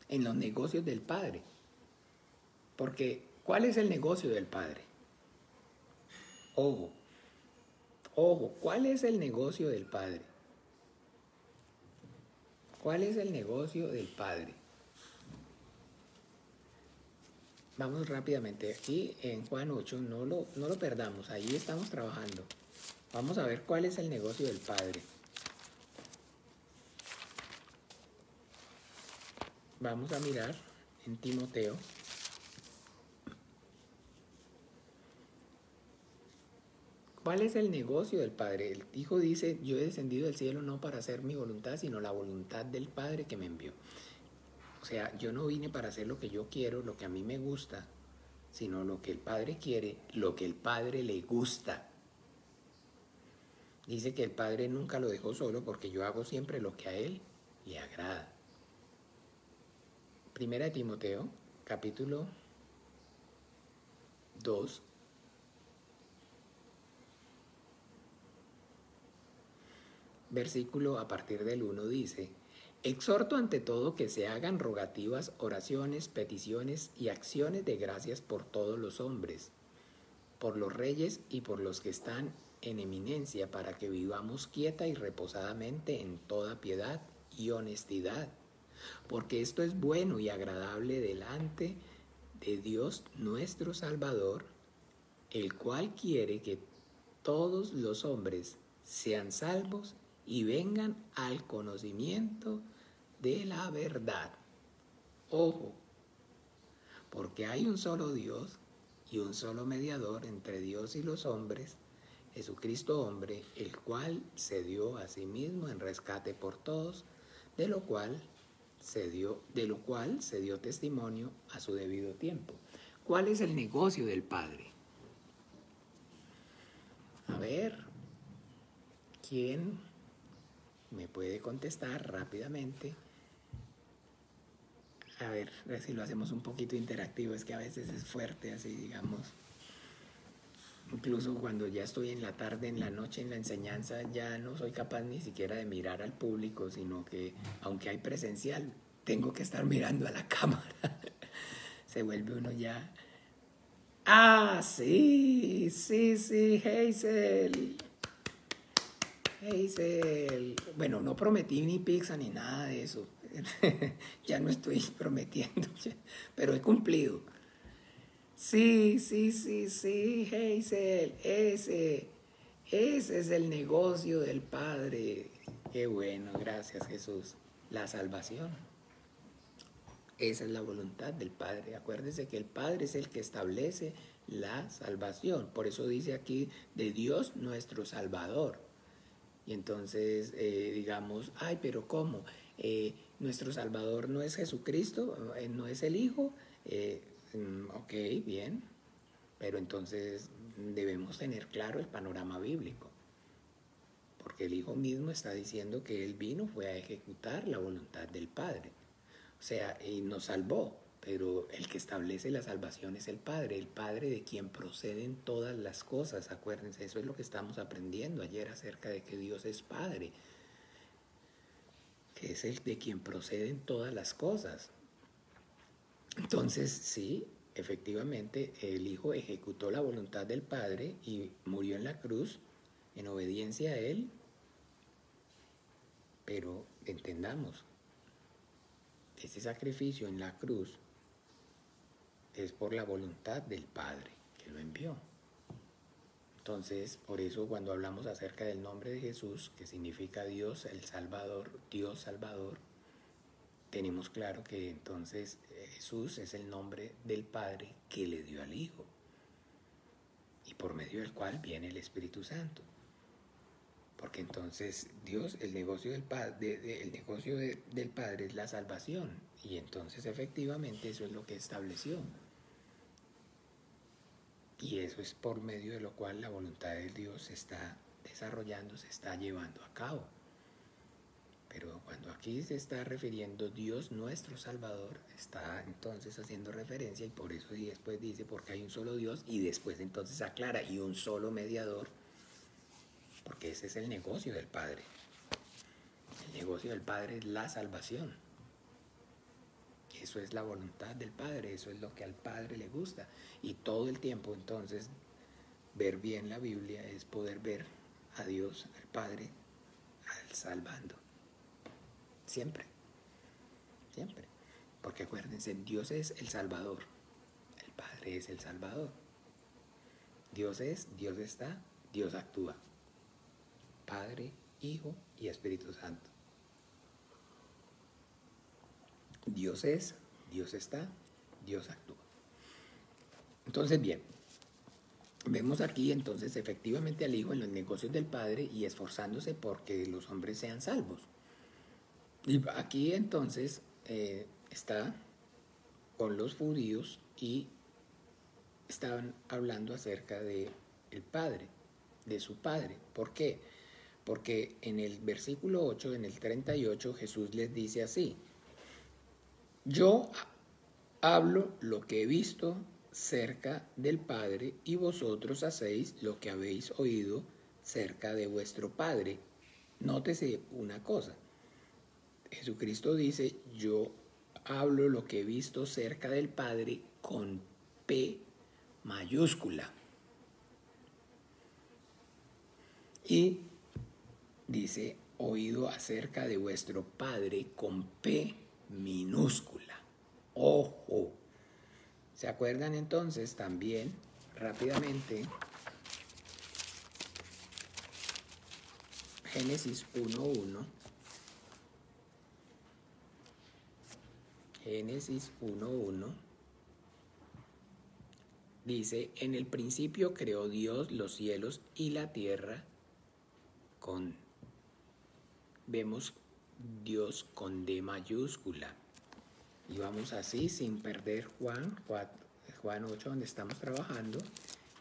en los negocios del Padre. Porque, ¿cuál es el negocio del Padre? Ojo, ojo, ¿cuál es el negocio del Padre? ¿Cuál es el negocio del Padre? Vamos rápidamente, aquí en Juan 8, no lo perdamos, ahí estamos trabajando. Vamos a ver cuál es el negocio del Padre. Vamos a mirar en Timoteo. ¿Cuál es el negocio del Padre? El Hijo dice, yo he descendido del cielo no para hacer mi voluntad, sino la voluntad del Padre que me envió. O sea, yo no vine para hacer lo que yo quiero, lo que a mí me gusta, sino lo que el Padre quiere, lo que el Padre le gusta. Dice que el Padre nunca lo dejó solo porque yo hago siempre lo que a Él le agrada. Primera de Timoteo, capítulo 2. Versículo a partir del 1 dice: exhorto ante todo que se hagan rogativas, oraciones, peticiones y acciones de gracias por todos los hombres, por los reyes y por los que están en eminencia, para que vivamos quieta y reposadamente en toda piedad y honestidad, porque esto es bueno y agradable delante de Dios nuestro Salvador, el cual quiere que todos los hombres sean salvos y vengan al conocimiento de la verdad. Ojo, porque hay un solo Dios y un solo mediador entre Dios y los hombres, Jesucristo hombre, el cual se dio a sí mismo en rescate por todos, de lo cual se dio testimonio a su debido tiempo. ¿Cuál es el negocio del Padre? A ver, ¿quién me puede contestar rápidamente? A ver si lo hacemos un poquito interactivo, es que a veces es fuerte así, digamos. Incluso cuando ya estoy en la tarde, en la noche, en la enseñanza, ya no soy capaz ni siquiera de mirar al público, sino que, aunque hay presencial, tengo que estar mirando a la cámara. Se vuelve uno ya... Ah, sí, Hazel. Bueno, no prometí ni pizza ni nada de eso. Ya no estoy prometiendo, pero he cumplido. Sí, Hazel. Ese es el negocio del Padre. Qué bueno, gracias Jesús. La salvación. Esa es la voluntad del Padre. Acuérdese que el Padre es el que establece la salvación. Por eso dice aquí, de Dios nuestro Salvador. Y entonces, digamos, ay, pero ¿cómo? ¿Nuestro Salvador no es Jesucristo? ¿No es el Hijo? Ok, bien. Pero entonces debemos tener claro el panorama bíblico. Porque el Hijo mismo está diciendo que Él vino, fue a ejecutar la voluntad del Padre. O sea, y nos salvó, pero el que establece la salvación es el Padre de quien proceden todas las cosas. Acuérdense, eso es lo que estamos aprendiendo ayer acerca de que Dios es Padre, que es el de quien proceden todas las cosas. Entonces, sí, efectivamente, el Hijo ejecutó la voluntad del Padre y murió en la cruz en obediencia a Él, pero entendamos, ese sacrificio en la cruz es por la voluntad del Padre que lo envió. Entonces, por eso cuando hablamos acerca del nombre de Jesús, que significa Dios el Salvador, Dios Salvador, tenemos claro que entonces Jesús es el nombre del Padre que le dio al Hijo y por medio del cual viene el Espíritu Santo. Porque entonces Dios, el negocio del Padre es la salvación. Y entonces efectivamente eso es lo que estableció. Y eso es por medio de lo cual la voluntad de Dios se está desarrollando, se está llevando a cabo. Pero cuando aquí se está refiriendo Dios nuestro Salvador, está entonces haciendo referencia, y por eso y después dice, porque hay un solo Dios, y después entonces aclara, y un solo mediador porque ese es el negocio del Padre. El negocio del Padre es la salvación. Eso es la voluntad del Padre, eso es lo que al Padre le gusta. Y todo el tiempo, entonces, ver bien la Biblia es poder ver a Dios, al Padre, al salvando. Siempre, siempre. Porque acuérdense, Dios es el Salvador, el Padre es el Salvador. Dios es, Dios está, Dios actúa. Padre, Hijo y Espíritu Santo. Dios es, Dios está, Dios actúa. Entonces, bien, vemos aquí entonces efectivamente al Hijo en los negocios del Padre y esforzándose porque los hombres sean salvos. Y aquí entonces está con los judíos y estaban hablando acerca de el Padre, de su Padre. ¿Por qué? Porque en el versículo 8, en el 38, Jesús les dice así: yo hablo lo que he visto cerca del Padre y vosotros hacéis lo que habéis oído cerca de vuestro Padre. Nótese una cosa. Jesucristo dice, yo hablo lo que he visto cerca del Padre con P mayúscula. Y dice, oído acerca de vuestro Padre con P minúscula. ¡Ojo! ¿Se acuerdan entonces también, rápidamente, Génesis 1.1? Génesis 1.1 dice, en el principio creó Dios los cielos y la tierra vemos Dios con D mayúscula. Y vamos así sin perder Juan 8 donde estamos trabajando,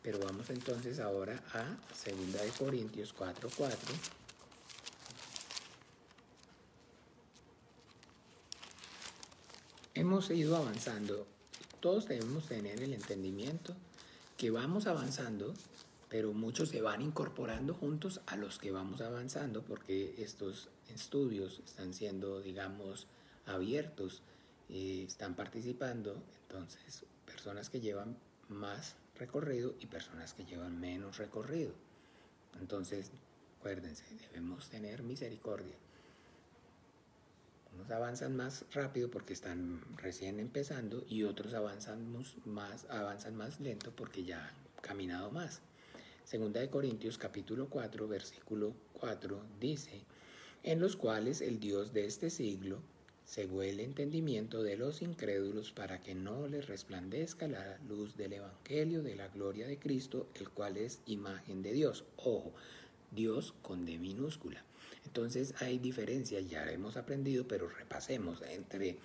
pero vamos entonces ahora a 2 Corintios 4:4. Hemos ido avanzando, todos debemos tener el entendimiento que vamos avanzando, pero muchos se van incorporando juntos a los que vamos avanzando porque estos estudios están siendo, digamos, abiertos, están participando, entonces personas que llevan más recorrido y personas que llevan menos recorrido. Entonces, acuérdense, debemos tener misericordia. Unos avanzan más rápido porque están recién empezando y otros avanzan más lento porque ya han caminado más. Segunda de Corintios capítulo 4, versículo 4 dice, en los cuales el Dios de este siglo cegó el entendimiento de los incrédulos para que no les resplandezca la luz del evangelio de la gloria de Cristo, el cual es imagen de Dios. Ojo, Dios con D minúscula. Entonces hay diferencias, ya hemos aprendido, pero repasemos entre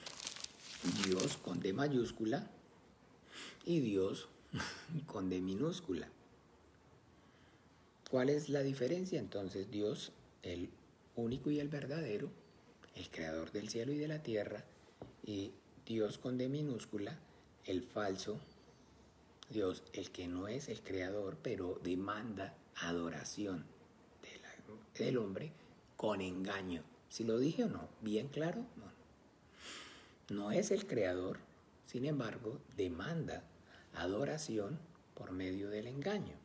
Dios con D mayúscula y Dios con D minúscula. ¿Cuál es la diferencia? Entonces Dios, el único y el verdadero, el creador del cielo y de la tierra, y Dios con D minúscula, el falso Dios, el que no es el creador, pero demanda adoración del hombre con engaño. ¿Sí lo dije o no? ¿Bien claro? No es el creador, sin embargo, demanda adoración por medio del engaño.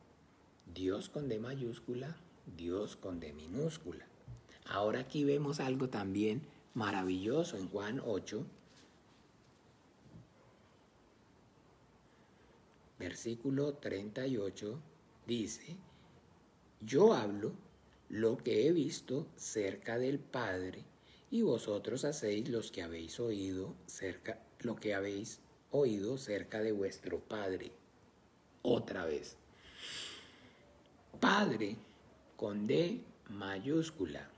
Dios con D mayúscula, Dios con D minúscula. Ahora aquí vemos algo también maravilloso en Juan 8, versículo 38, dice, yo hablo lo que he visto cerca del Padre y vosotros hacéis lo que habéis oído cerca de vuestro Padre. Otra vez. Padre con D mayúscula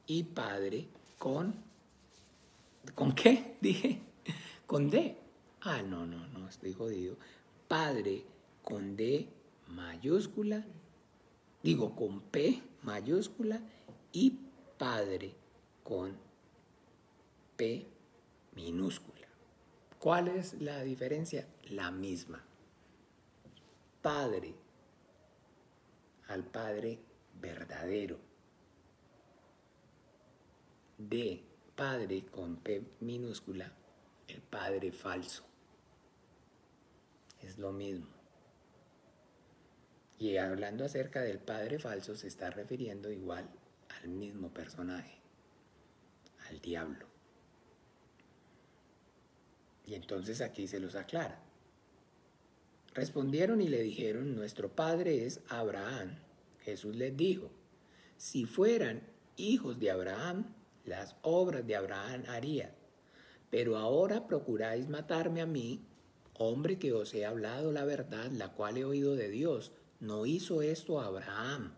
y Padre ¿con qué? Dije, con D. No, estoy jodido. Padre con D mayúscula, digo con P mayúscula y Padre con P minúscula. ¿Cuál es la diferencia? La misma. Padre, al Padre verdadero. D, padre con P minúscula, el padre falso. Es lo mismo. Y hablando acerca del padre falso, se está refiriendo igual al mismo personaje, al diablo. Y entonces aquí se los aclara. Respondieron y le dijeron, nuestro padre es Abraham. Jesús les dijo, si fueran hijos de Abraham, las obras de Abraham harían. Pero ahora procuráis matarme a mí, hombre que os he hablado la verdad, la cual he oído de Dios. No hizo esto Abraham.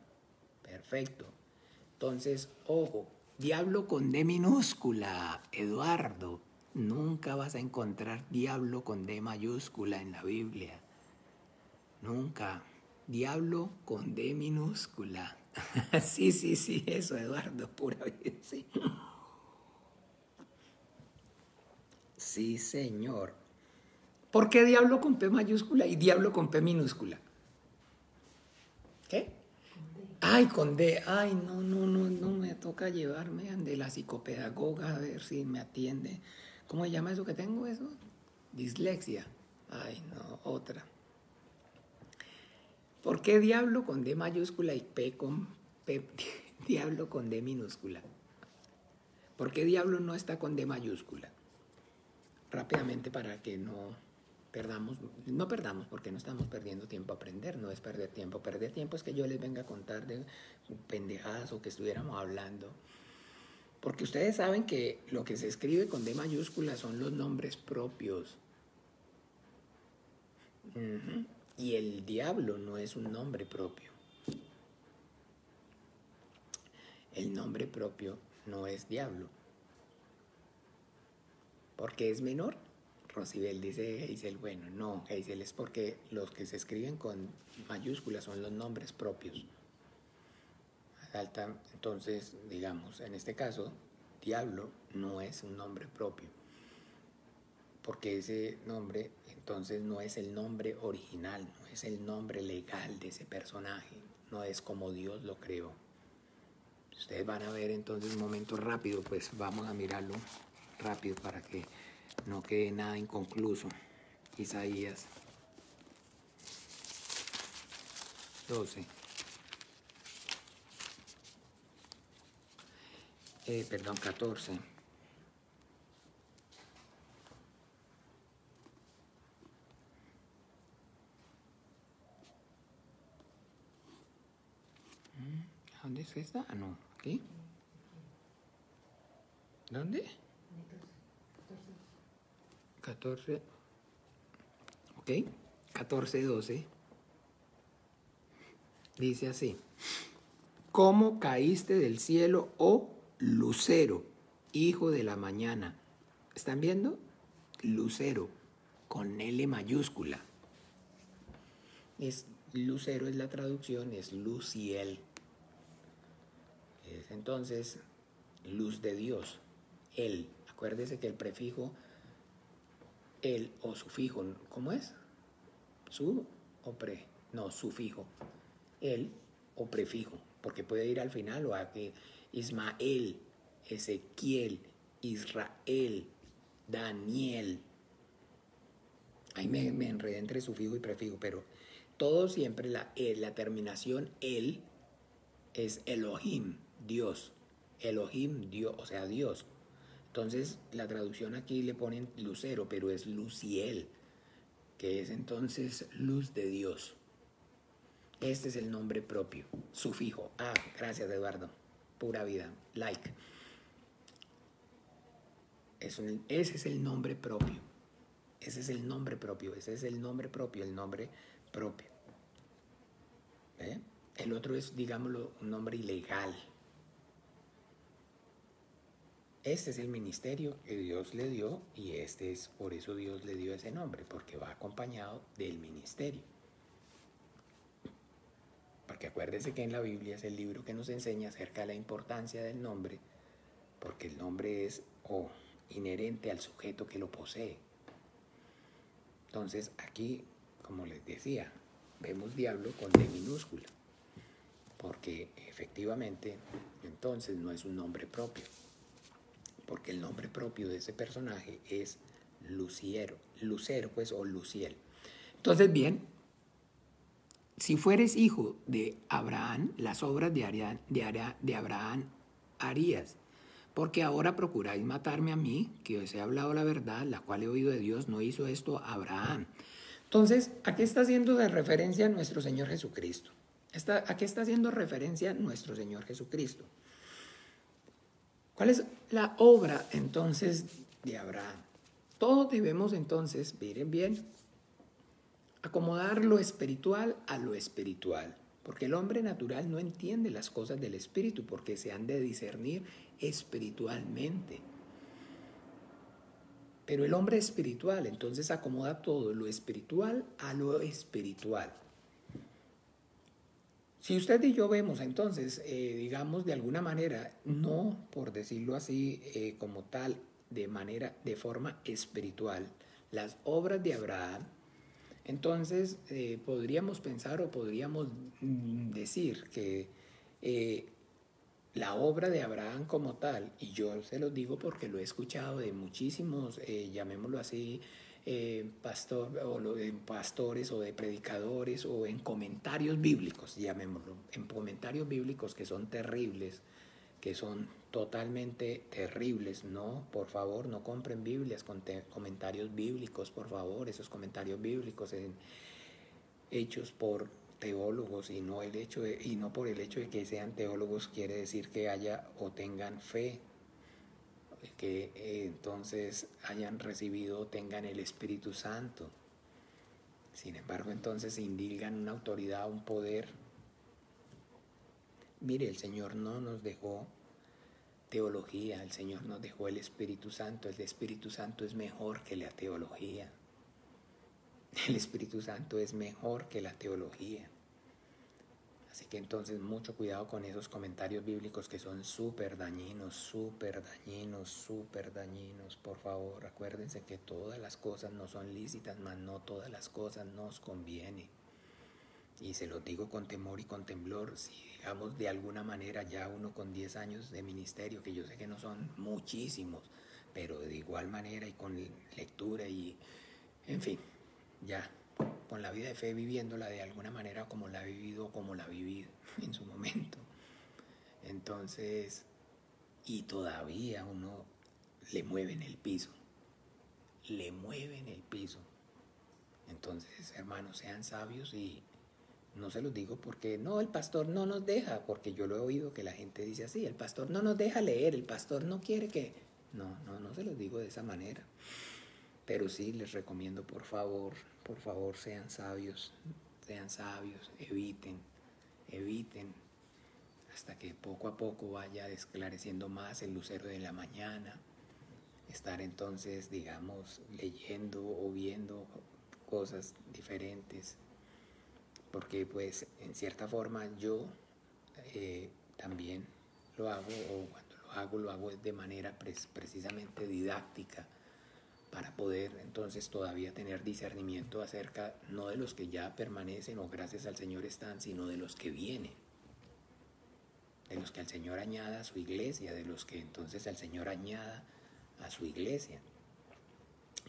Perfecto. Entonces, ojo, diablo con D minúscula, Eduardo. Nunca vas a encontrar diablo con D mayúscula en la Biblia. Nunca. Diablo con D minúscula. Sí, eso, Eduardo, pura vida, sí. Sí, señor. ¿Por qué diablo con P mayúscula y diablo con P minúscula? ¿Qué? Ay, con D. Ay, no, me toca llevarme de la psicopedagoga a ver si me atiende. ¿Cómo se llama eso que tengo eso? Dislexia. Ay, no, otra. ¿Por qué diablo con D mayúscula y diablo con D minúscula? ¿Por qué diablo no está con D mayúscula? Rápidamente para que no perdamos porque no estamos perdiendo tiempo a aprender, no es perder tiempo es que yo les venga a contar de pendejadas o que estuviéramos hablando, porque ustedes saben que lo que se escribe con D mayúscula son los nombres propios. Y el diablo no es un nombre propio. El nombre propio no es diablo. ¿Por qué es menor? Rosibel dice Geisel, bueno, no, Geisel, es porque los que se escriben con mayúsculas son los nombres propios. Entonces, digamos, en este caso, diablo no es un nombre propio, porque ese nombre entonces no es el nombre original, no es el nombre legal de ese personaje, no es como Dios lo creó. Ustedes van a ver entonces un momento rápido, pues vamos a mirarlo rápido para que no quede nada inconcluso. Isaías 12. 14. ¿Dónde es esta? Ah, no, aquí. ¿Dónde? 14. Ok, 14:12. Dice así: ¿Cómo caíste del cielo, oh lucero, hijo de la mañana? ¿Están viendo? Lucero, con L mayúscula. Lucero es la traducción, es Luciel. Es entonces luz de Dios. El. Acuérdese que el prefijo el o sufijo, ¿cómo es? Su o pre. No, sufijo. El o prefijo, porque puede ir al final o a que Ismael, Ezequiel, Israel, Daniel. Ahí me enredé entre sufijo y prefijo, pero todo siempre la terminación el es Elohim, Dios. Elohim, Dios, o sea, Dios. Entonces, la traducción aquí le ponen lucero, pero es Luciel, que es entonces luz de Dios. Este es el nombre propio, sufijo. Ah, gracias, Eduardo. Pura vida. Like. Ese es el nombre propio. Ese es el nombre propio. Ese es el nombre propio, el nombre propio. ¿Eh? El otro es, digámoslo, un nombre ilegal. Este es el ministerio que Dios le dio y por eso Dios le dio ese nombre, porque va acompañado del ministerio. Porque acuérdese que en la Biblia es el libro que nos enseña acerca de la importancia del nombre, porque el nombre es inherente al sujeto que lo posee. Entonces aquí, como les decía, vemos diablo con D minúscula. porque efectivamente entonces no es un nombre propio, porque el nombre propio de ese personaje es Lucero pues, o Luciel. Entonces, bien, si fueres hijo de Abraham, las obras de Abraham harías, porque ahora procuráis matarme a mí, que os he hablado la verdad, la cual he oído de Dios, no hizo esto Abraham. Entonces, ¿a qué está haciendo de referencia nuestro Señor Jesucristo? ¿A qué está haciendo referencia nuestro Señor Jesucristo? ¿Cuál es la obra entonces de Abraham? Todos debemos entonces, miren bien, acomodar lo espiritual a lo espiritual, porque el hombre natural no entiende las cosas del espíritu porque se han de discernir espiritualmente. Pero el hombre espiritual entonces acomoda todo lo espiritual a lo espiritual. Si usted y yo vemos entonces, digamos de alguna manera, no por decirlo así como tal, de forma espiritual, las obras de Abraham, entonces podríamos pensar o podríamos decir que la obra de Abraham como tal, y yo se los digo porque lo he escuchado de muchísimos, llamémoslo así, pastores o de predicadores o en comentarios bíblicos, llamémoslo, en comentarios bíblicos que son terribles, que son totalmente terribles. No, por favor, no compren Biblias con comentarios bíblicos, por favor, esos comentarios bíblicos hechos por teólogos y no por el hecho de que sean teólogos quiere decir que haya o tengan fe, que entonces hayan recibido o tengan el Espíritu Santo. Sin embargo, entonces indilgan una autoridad, un poder. Mire, el Señor no nos dejó teología, el Señor nos dejó el Espíritu Santo. El Espíritu Santo es mejor que la teología. El Espíritu Santo es mejor que la teología. Así que entonces mucho cuidado con esos comentarios bíblicos que son súper dañinos, súper dañinos, súper dañinos. Por favor, acuérdense que todas las cosas no son lícitas, mas no todas las cosas nos convienen. Y se los digo con temor y con temblor, si digamos de alguna manera ya uno con 10 años de ministerio, que yo sé que no son muchísimos, pero de igual manera y con lectura y, en fin, ya con la vida de fe viviéndola de alguna manera como la he vivido, como la viví en su momento. Entonces, y todavía uno le mueve en el piso, le mueve en el piso. Entonces, hermanos, sean sabios y no se los digo porque no, el pastor no nos deja, porque yo lo he oído que la gente dice así, el pastor no nos deja leer, el pastor no quiere que... No se los digo de esa manera. Pero sí les recomiendo, por favor, sean sabios, eviten, hasta que poco a poco vaya esclareciendo más el lucero de la mañana, estar entonces, digamos, leyendo o viendo cosas diferentes, porque pues en cierta forma yo también lo hago, o cuando lo hago de manera precisamente didáctica, para poder entonces todavía tener discernimiento acerca no de los que ya permanecen o gracias al Señor están, sino de los que vienen, de los que el Señor añada a su iglesia, de los que entonces el Señor añada a su iglesia,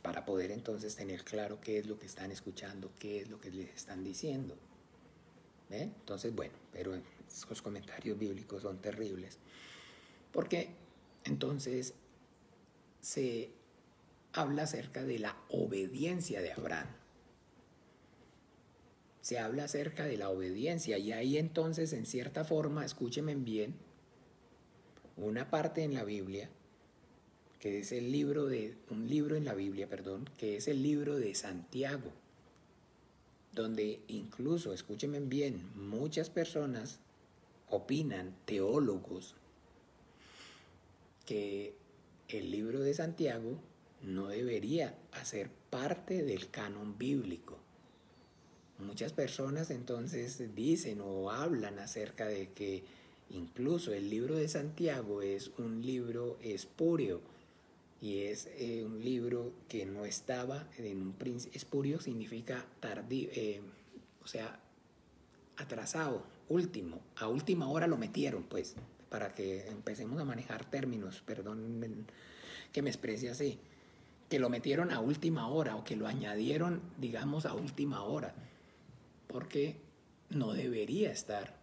para poder entonces tener claro qué es lo que están escuchando, qué es lo que les están diciendo. Entonces, bueno, pero esos comentarios bíblicos son terribles, porque entonces se habla acerca de la obediencia de Abraham. Se habla acerca de la obediencia y ahí entonces, en cierta forma, escúchenme bien, una parte en la Biblia, que es un libro en la Biblia, que es el libro de Santiago, donde incluso, escúchenme bien, muchas personas opinan, teólogos, que el libro de Santiago no debería hacer parte del canon bíblico. Muchas personas entonces dicen o hablan acerca de que incluso el libro de Santiago es un libro espúreo y es un libro que no estaba en un principio. Espurio significa tardío, o sea, atrasado, último, a última hora lo metieron, pues, para que empecemos a manejar términos, perdón que me exprese así, que lo metieron a última hora o que lo añadieron, digamos, a última hora, porque no debería estar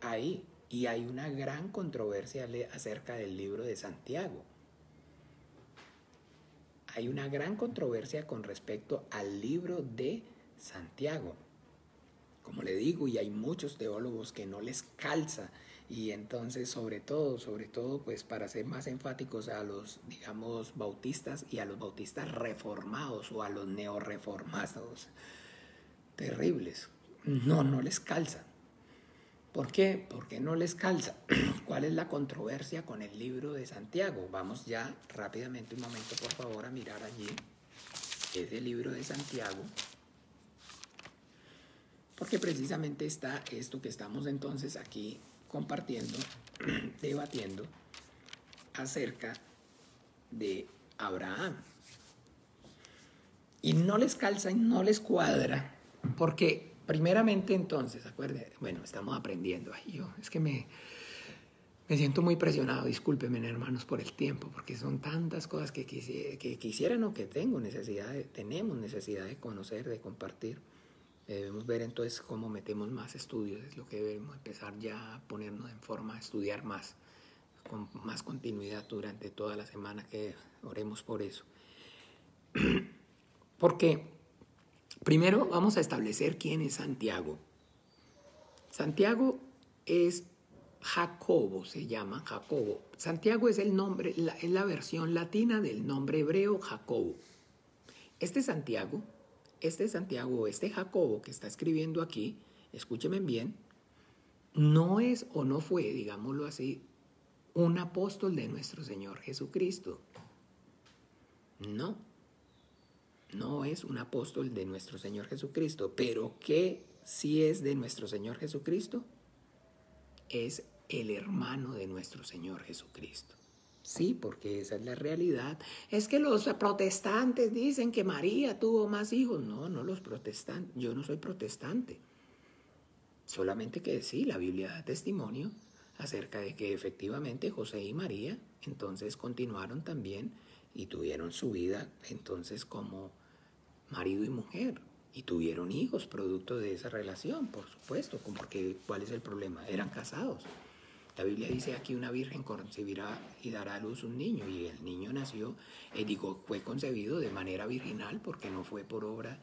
ahí. Y hay una gran controversia acerca del libro de Santiago. Hay una gran controversia con respecto al libro de Santiago. Como le digo, y hay muchos teólogos que no les calza, y entonces sobre todo, pues para ser más enfáticos a los, digamos, bautistas y a los bautistas reformados o a los neorreformados, terribles, no les calza. ¿Por qué? Porque no les calza. ¿Cuál es la controversia con el libro de Santiago? Vamos ya rápidamente, un momento por favor, a mirar allí. Es el libro de Santiago. Porque precisamente está esto que estamos entonces aquí compartiendo, debatiendo acerca de Abraham. Y no les calza y no les cuadra, porque primeramente entonces, acuérdense, bueno, estamos aprendiendo. Ay, yo es que me siento muy presionado, discúlpenme hermanos por el tiempo, porque son tantas cosas que quisieran o que tenemos necesidad de conocer, de compartir. Debemos ver entonces cómo metemos más estudios, es lo que debemos empezar ya a ponernos en forma, a estudiar más, con más continuidad durante toda la semana, que oremos por eso. Porque primero vamos a establecer quién es Santiago. Santiago es Jacobo, se llama Jacobo. Santiago es el nombre, es la versión latina del nombre hebreo Jacobo. Este Jacobo que está escribiendo aquí, escúchenme bien, no es o no fue, digámoslo así, un apóstol de nuestro Señor Jesucristo. No es un apóstol de nuestro Señor Jesucristo, pero ¿qué sí es de nuestro Señor Jesucristo? Es el hermano de nuestro Señor Jesucristo. Sí, porque esa es la realidad. Es que los protestantes dicen que María tuvo más hijos. No los protestantes. Yo no soy protestante. Solamente que sí, la Biblia da testimonio acerca de que efectivamente José y María entonces continuaron también y tuvieron su vida entonces como marido y mujer. Y tuvieron hijos producto de esa relación, por supuesto, porque ¿cuál es el problema? Eran casados. La Biblia dice aquí una virgen concebirá y dará a luz un niño, y el niño nació, fue concebido de manera virginal porque no fue por obra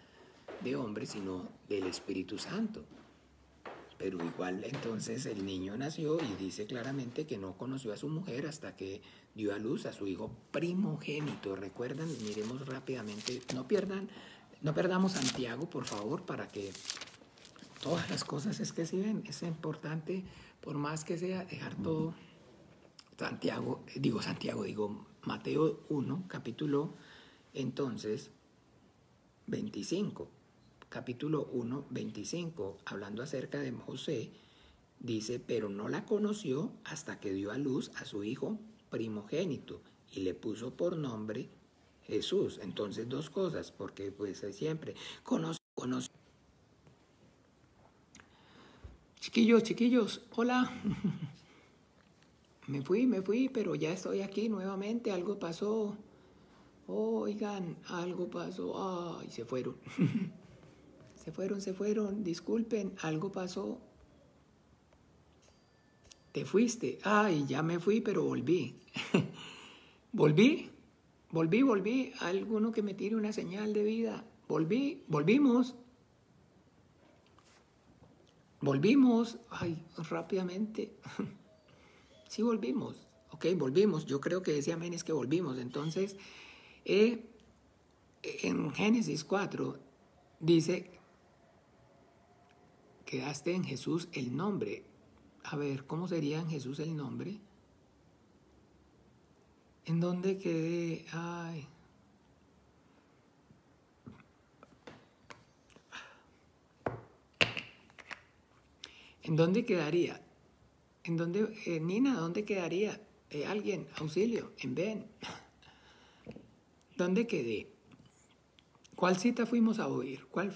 de hombre, sino del Espíritu Santo. Pero igual entonces el niño nació y dice claramente que no conoció a su mujer hasta que dio a luz a su hijo primogénito. ¿Recuerdan? Miremos rápidamente, no perdamos Santiago, por favor, para que todas las cosas es que si ven, es importante, por más que sea, dejar todo. Mateo 1, capítulo entonces 25. Capítulo 1, 25, hablando acerca de José, dice, pero no la conoció hasta que dio a luz a su hijo primogénito y le puso por nombre Jesús. Entonces, dos cosas, porque pues siempre conoce. Chiquillos, hola. Me fui, pero ya estoy aquí nuevamente, algo pasó. Oigan, algo pasó. Ay, se fueron. Se fueron, disculpen, algo pasó. Te fuiste. Ay, ya me fui, pero volví. Volví. Alguno que me tire una señal de vida. Volvimos. Ay, rápidamente. Sí, volvimos. Ok, volvimos. Yo creo que ese amén es que volvimos. Entonces, en Génesis 4 dice, quedaste en Jesús el nombre. A ver, ¿cómo sería en Jesús el nombre? ¿En dónde quedé? Ay. ¿En dónde quedaría? ¿En dónde, Nina, dónde quedaría? Alguien, auxilio, en ven. ¿Dónde quedé? ¿Cuál cita fuimos a oír? ¿Cuál?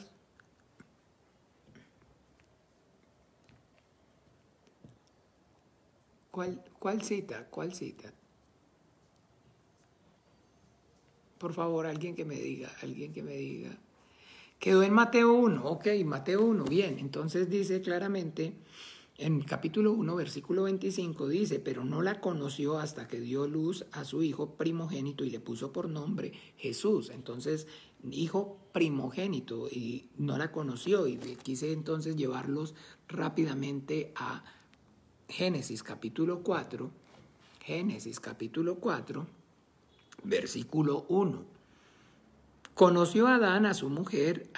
¿Cuál cita? ¿Cuál cita? Por favor, alguien que me diga, alguien que me diga. Quedó en Mateo 1, ok, Mateo 1, bien. Entonces dice claramente, en capítulo 1, versículo 25, dice, pero no la conoció hasta que dio luz a su hijo primogénito y le puso por nombre Jesús. Entonces, hijo primogénito, y no la conoció. Y quise entonces llevarlos rápidamente a Génesis capítulo 4, Génesis capítulo 4, versículo 1. Conoció Adán a su mujer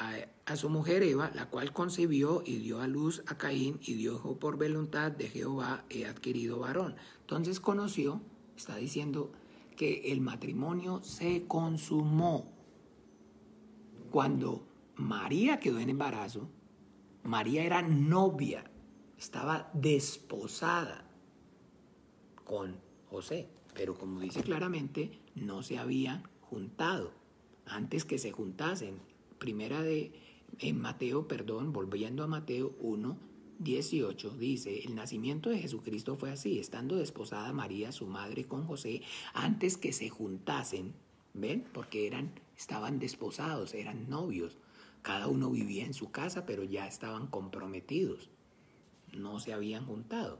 Eva, la cual concibió y dio a luz a Caín y dijo por voluntad de Jehová he adquirido varón. Entonces conoció, está diciendo que el matrimonio se consumó. Cuando María quedó en embarazo, María era novia, estaba desposada con José, pero como dice claramente, no se habían juntado. Antes que se juntasen, volviendo a Mateo 1, 18, dice, el nacimiento de Jesucristo fue así, estando desposada María, su madre, con José, antes que se juntasen, ¿ven? Porque estaban desposados, eran novios, cada uno vivía en su casa, pero ya estaban comprometidos, no se habían juntado,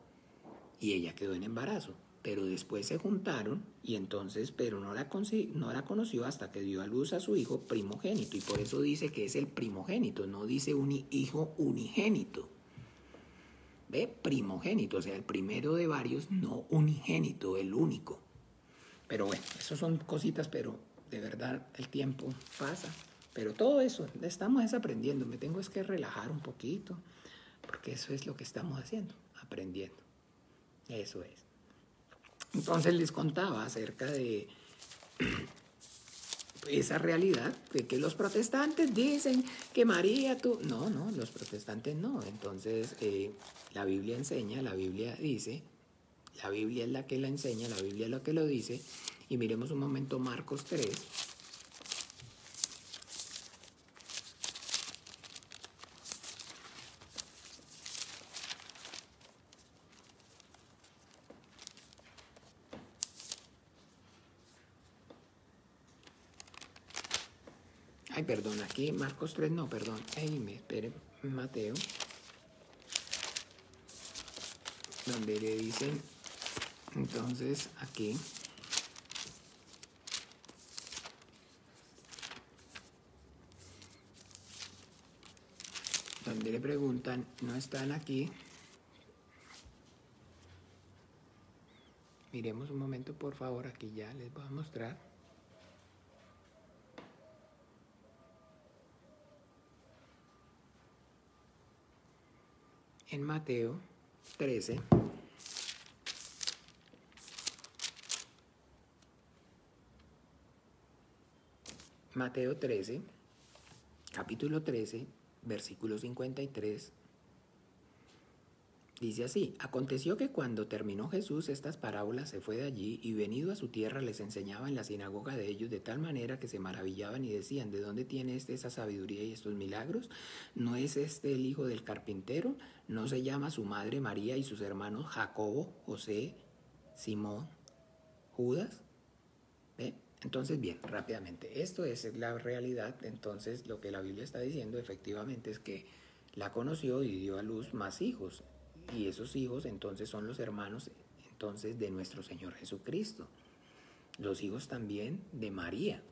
y ella quedó en embarazo. Pero después se juntaron y entonces, pero no la conoció hasta que dio a luz a su hijo primogénito. Y por eso dice que es el primogénito, no dice un hijo unigénito. ¿Ve? Primogénito, o sea, el primero de varios, no unigénito, el único. Pero bueno, eso son cositas, pero de verdad el tiempo pasa. Pero todo eso, estamos aprendiendo. Me tengo que relajar un poquito, porque eso es lo que estamos haciendo, aprendiendo. Eso es. Entonces les contaba acerca de esa realidad, de que los protestantes dicen que María No, los protestantes no. Entonces la Biblia enseña, la Biblia dice, la Biblia es la que la enseña, la Biblia es la que lo dice. Y miremos un momento Marcos 3. Ay, perdón, aquí Marcos 3, no, perdón. Espere, Mateo. Donde le dicen, entonces, aquí. Donde le preguntan, no están aquí. Miremos un momento, por favor, aquí ya les voy a mostrar. En Mateo 13, Mateo 13, capítulo 13, versículo 53, dice así: aconteció que cuando terminó Jesús estas parábolas se fue de allí y venido a su tierra les enseñaba en la sinagoga de ellos de tal manera que se maravillaban y decían: ¿de dónde tiene esa sabiduría y estos milagros? ¿No es este el hijo del carpintero? ¿No se llama su madre María y sus hermanos Jacobo, José, Simón, Judas? ¿Ve? Entonces, bien, rápidamente, esto es la realidad. Entonces, lo que la Biblia está diciendo efectivamente es que la conoció y dio a luz más hijos. Y esos hijos entonces son los hermanos entonces de nuestro Señor Jesucristo. Los hijos también de María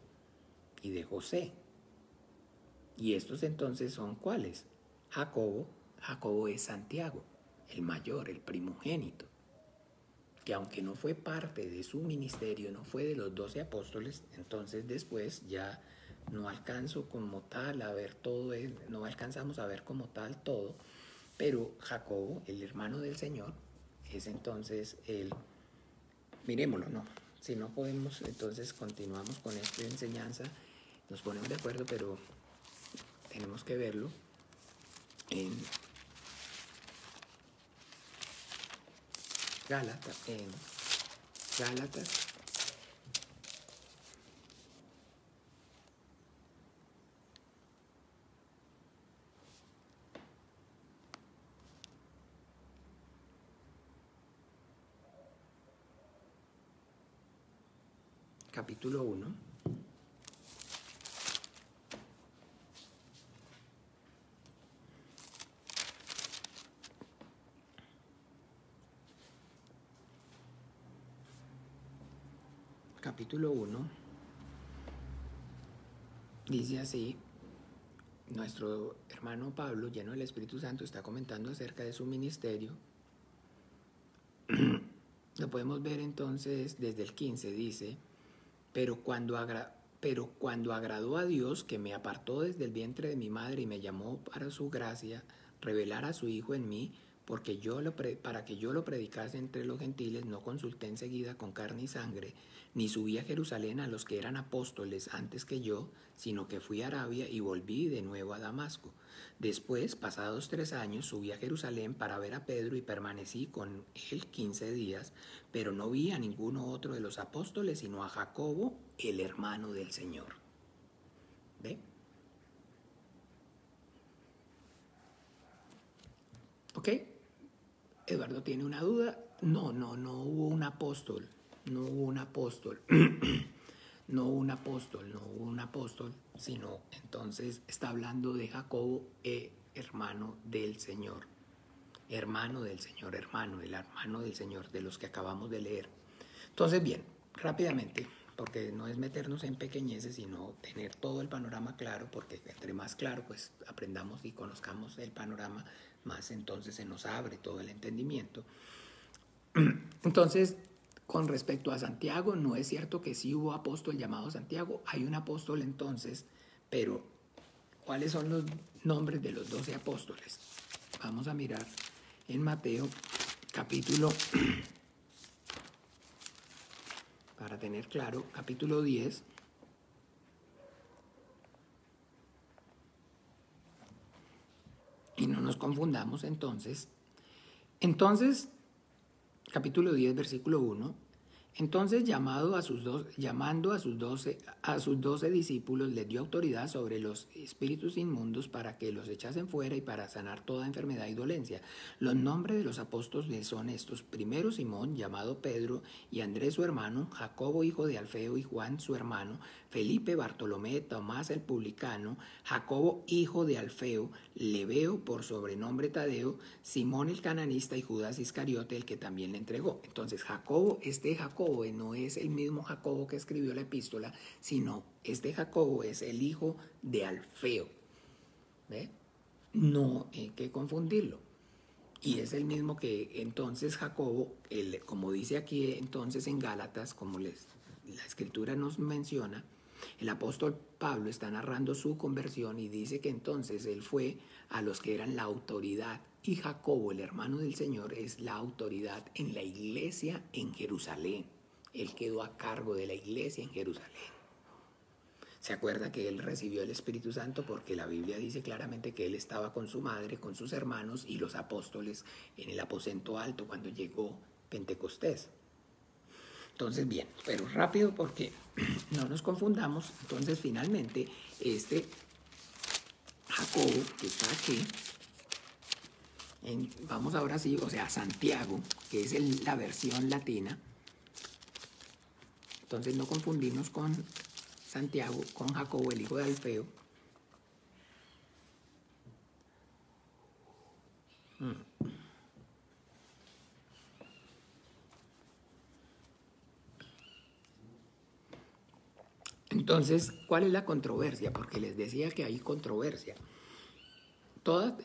y de José. Y estos entonces son ¿cuáles? Jacobo. Jacobo es Santiago, el mayor, el primogénito, que aunque no fue parte de su ministerio, no fue de los 12 apóstoles, entonces después ya no alcanzo como tal a ver todo, no alcanzamos a ver como tal todo, pero Jacobo, el hermano del Señor, es entonces miremoslo, ¿no? Si no podemos, entonces continuamos con esta enseñanza, nos ponemos de acuerdo, pero tenemos que verlo en Gálatas. capítulo 1. Capítulo 1 dice así. Nuestro hermano Pablo, lleno del Espíritu Santo, está comentando acerca de su ministerio. Lo podemos ver entonces desde el 15, dice, pero cuando agradó a Dios, que me apartó desde el vientre de mi madre y me llamó para su gracia, revelar a su Hijo en mí, para que yo lo predicase entre los gentiles, no consulté enseguida con carne y sangre, ni subí a Jerusalén a los que eran apóstoles antes que yo, sino que fui a Arabia y volví de nuevo a Damasco. Después, pasados 3 años, subí a Jerusalén para ver a Pedro y permanecí con él 15 días, pero no vi a ninguno otro de los apóstoles, sino a Jacobo, el hermano del Señor. ¿Ve? ¿Ok? Eduardo tiene una duda. No hubo un apóstol. No hubo un apóstol. No hubo un apóstol, sino entonces está hablando de Jacobo, hermano del Señor. Hermano del Señor, el hermano del Señor, de los que acabamos de leer. Entonces, bien, rápidamente, porque no es meternos en pequeñeces, sino tener todo el panorama claro, porque entre más claro, pues aprendamos y conozcamos el panorama, más entonces se nos abre todo el entendimiento. Entonces, con respecto a Santiago, no es cierto que sí hubo apóstol llamado Santiago, hay un apóstol entonces, pero ¿cuáles son los nombres de los 12 apóstoles? Vamos a mirar en Mateo, capítulo, para tener claro, capítulo 10. Y no nos confundamos entonces. Entonces, capítulo 10, versículo 1. Entonces, llamando a sus 12 discípulos, les dio autoridad sobre los espíritus inmundos para que los echasen fuera y para sanar toda enfermedad y dolencia. Los nombres de los apóstoles son estos: primero Simón, llamado Pedro, y Andrés su hermano, Jacobo hijo de Alfeo y Juan su hermano, Felipe, Bartolomé, Tomás el publicano, Jacobo hijo de Alfeo, Lebeo por sobrenombre Tadeo, Simón el cananista y Judas Iscariote, el que también le entregó. Entonces Jacobo no es el mismo Jacobo que escribió la epístola, sino este Jacobo es el hijo de Alfeo. ¿Ve? No hay que confundirlo. Y es el mismo que entonces Jacobo, como dice aquí entonces en Gálatas, como la escritura nos menciona, el apóstol Pablo está narrando su conversión y dice que entonces él fue a los que eran la autoridad. Y Jacobo, el hermano del Señor, es la autoridad en la iglesia en Jerusalén. Él quedó a cargo de la iglesia en Jerusalén. Se acuerda que él recibió el Espíritu Santo porque la Biblia dice claramente que él estaba con su madre, con sus hermanos y los apóstoles en el aposento alto cuando llegó Pentecostés. Entonces, bien, pero rápido porque no nos confundamos. Entonces, finalmente, este Jacobo que está aquí, vamos ahora sí, o sea, Santiago, que es la versión latina. Entonces, no confundirnos con Santiago, con Jacobo, el hijo de Alfeo. Entonces, ¿cuál es la controversia? Porque les decía que hay controversia.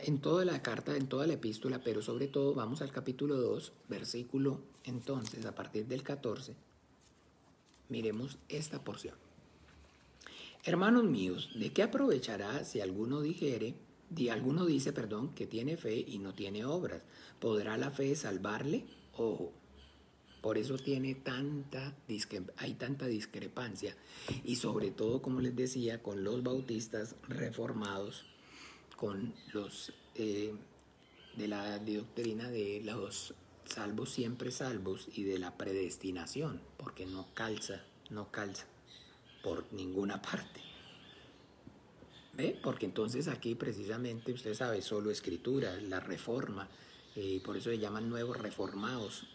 En toda la carta, en toda la epístola, pero sobre todo vamos al capítulo 2, versículo, entonces, a partir del 14, miremos esta porción. Hermanos míos, ¿de qué aprovechará si alguno dice, que tiene fe y no tiene obras? ¿Podrá la fe salvarle? Ojo. Por eso hay tanta discrepancia y sobre todo, como les decía, con los bautistas reformados, con los de la doctrina de los salvos siempre salvos y de la predestinación, porque no calza por ninguna parte. ¿Ve? Porque entonces aquí precisamente, usted sabe, solo escritura, la reforma, por eso se llaman nuevos reformados.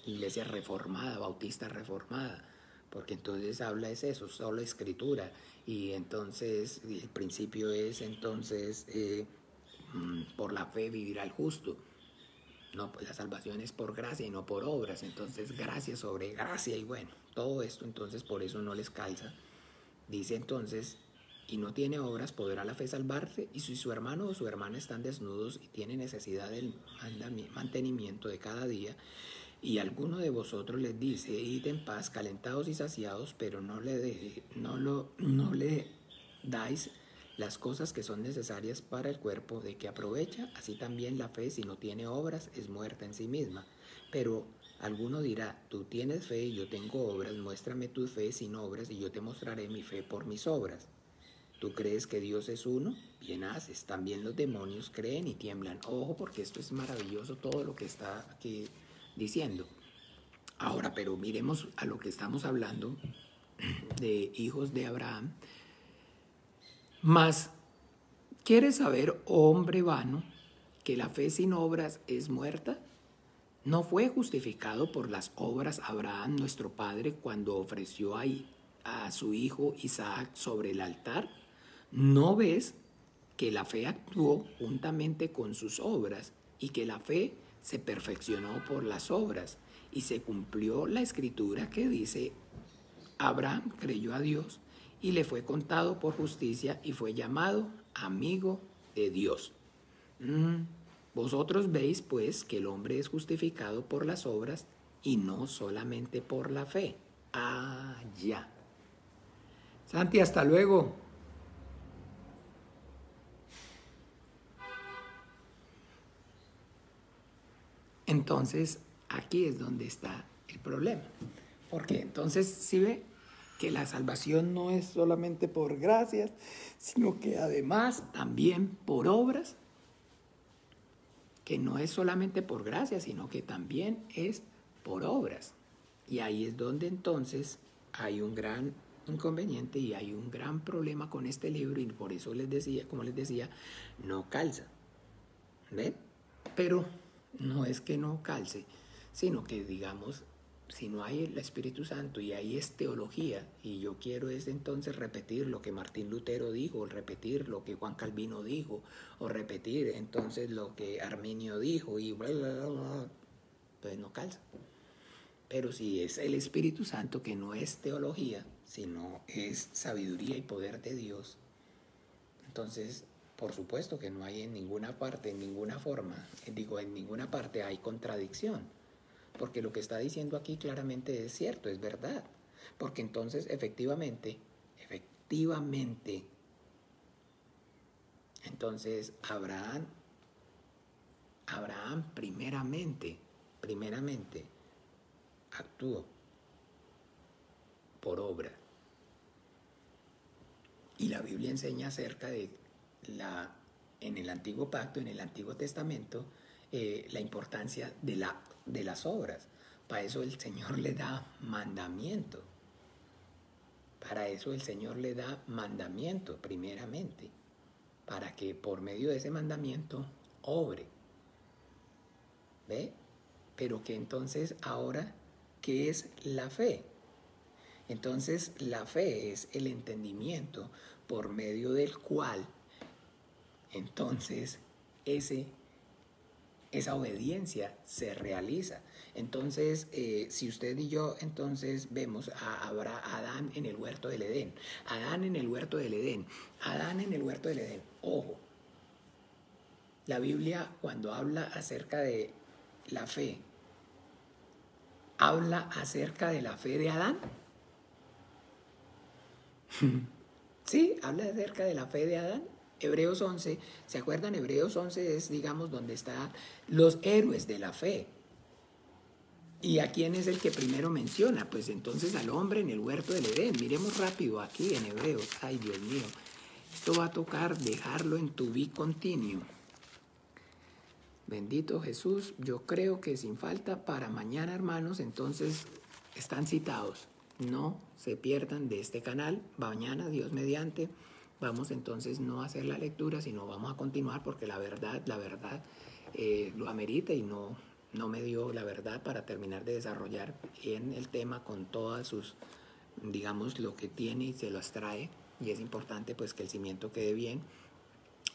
iglesia reformada, bautista reformada, porque entonces habla es eso, solo escritura, y entonces el principio es entonces por la fe vivirá el justo. No, pues la salvación es por gracia y no por obras, entonces gracia sobre gracia, y bueno, todo esto entonces por eso no les calza. Dice entonces, y no tiene obras, ¿podrá la fe salvarse? Y si su hermano o su hermana están desnudos y tienen necesidad del mantenimiento de cada día, y alguno de vosotros les dice, id en paz, calentados y saciados, pero no le dais las cosas que son necesarias para el cuerpo, ¿de qué aprovecha? Así también la fe, si no tiene obras, es muerta en sí misma. Pero alguno dirá, tú tienes fe y yo tengo obras, muéstrame tu fe sin obras y yo te mostraré mi fe por mis obras. ¿Tú crees que Dios es uno? Bien haces. También los demonios creen y tiemblan. Ojo, porque esto es maravilloso todo lo que está aquí diciendo. Ahora, pero miremos a lo que estamos hablando de hijos de Abraham. Mas, ¿quieres saber, oh hombre vano, que la fe sin obras es muerta? ¿No fue justificado por las obras Abraham, nuestro padre, cuando ofreció a su hijo Isaac sobre el altar? ¿No ves que la fe actuó juntamente con sus obras y que la fe se perfeccionó por las obras? Y se cumplió la escritura que dice, Abraham creyó a Dios y le fue contado por justicia y fue llamado amigo de Dios. Vosotros veis, pues, que el hombre es justificado por las obras y no solamente por la fe. Ah, ya. Santi, hasta luego. Entonces, aquí es donde está el problema. Porque entonces, si ve que la salvación no es solamente por gracias, sino que además también por obras, que no es solamente por gracias, sino que también es por obras. Y ahí es donde entonces hay un gran inconveniente y hay un gran problema con este libro, y por eso les decía, como les decía, no calza. ¿Ven? Pero no es que no calce, sino que, digamos, si no hay el Espíritu Santo y ahí es teología, y yo quiero es entonces repetir lo que Martín Lutero dijo, o repetir lo que Juan Calvino dijo, o repetir entonces lo que Arminio dijo, y bla, bla, bla, bla, pues no calza. Pero si es el Espíritu Santo, que no es teología, sino es sabiduría y poder de Dios, entonces, por supuesto que no hay en ninguna parte, en ninguna forma, en ninguna parte hay contradicción. Porque lo que está diciendo aquí claramente es cierto, es verdad. Porque entonces, efectivamente, entonces Abraham primeramente, actuó por obra. Y la Biblia enseña acerca de en el Antiguo Pacto, en el Antiguo Testamento, la importancia de las obras. Para eso el Señor le da mandamiento. Para eso el Señor le da mandamiento primeramente, para que por medio de ese mandamiento obre. ¿Ve? Pero que entonces ahora, ¿qué es la fe? Entonces la fe es el entendimiento por medio del cual entonces esa obediencia se realiza. Entonces, si usted y yo entonces vemos a Adán en el huerto del Edén, ojo, la Biblia cuando habla acerca de la fe, ¿habla acerca de la fe de Adán? Sí, habla acerca de la fe de Adán. Hebreos 11, ¿se acuerdan? Hebreos 11 es, digamos, donde están los héroes de la fe. ¿Y a quién es el que primero menciona? Pues entonces al hombre en el huerto del Edén. Miremos rápido aquí en Hebreos. Ay, Dios mío. Esto va a tocar dejarlo en tu be continuo. Bendito Jesús. Yo creo que sin falta para mañana, hermanos, entonces están citados. No se pierdan de este canal. Mañana, Dios mediante, vamos entonces no a hacer la lectura, sino vamos a continuar porque la verdad lo amerita y no no me dio la verdad para terminar de desarrollar bien el tema con todas sus, digamos, lo que tiene y se los trae. Y es importante pues que el cimiento quede bien.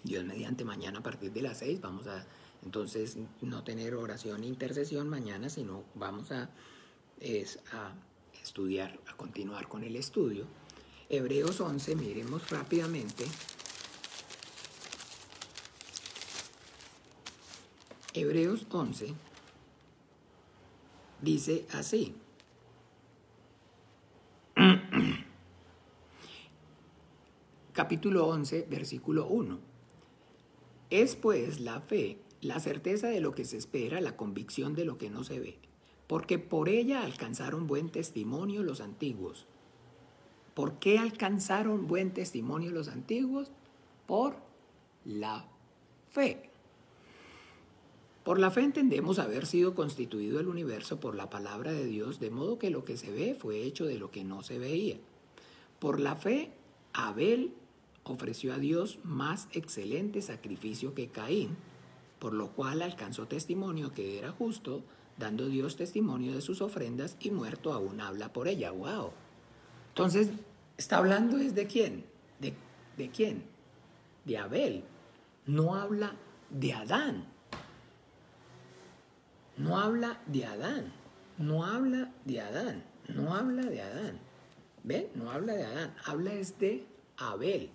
Dios mediante, mañana a partir de las 6 vamos a entonces no tener oración e intercesión mañana, sino vamos a estudiar, a continuar con el estudio. Hebreos 11, miremos rápidamente. Hebreos 11 dice así. Capítulo 11, versículo 1. Es pues la fe, la certeza de lo que se espera, la convicción de lo que no se ve. Porque por ella alcanzaron buen testimonio los antiguos. ¿Por qué alcanzaron buen testimonio los antiguos? Por la fe. Por la fe entendemos haber sido constituido el universo por la palabra de Dios, de modo que lo que se ve fue hecho de lo que no se veía. Por la fe, Abel ofreció a Dios más excelente sacrificio que Caín, por lo cual alcanzó testimonio que era justo, dando Dios testimonio de sus ofrendas, y muerto aún habla por ella. ¡Wow! Entonces, está hablando es de quién, de quién, de Abel. No habla de Adán. No habla de Adán. No habla de Adán. No habla de Adán. ¿Ven? No habla de Adán. Habla es de Abel,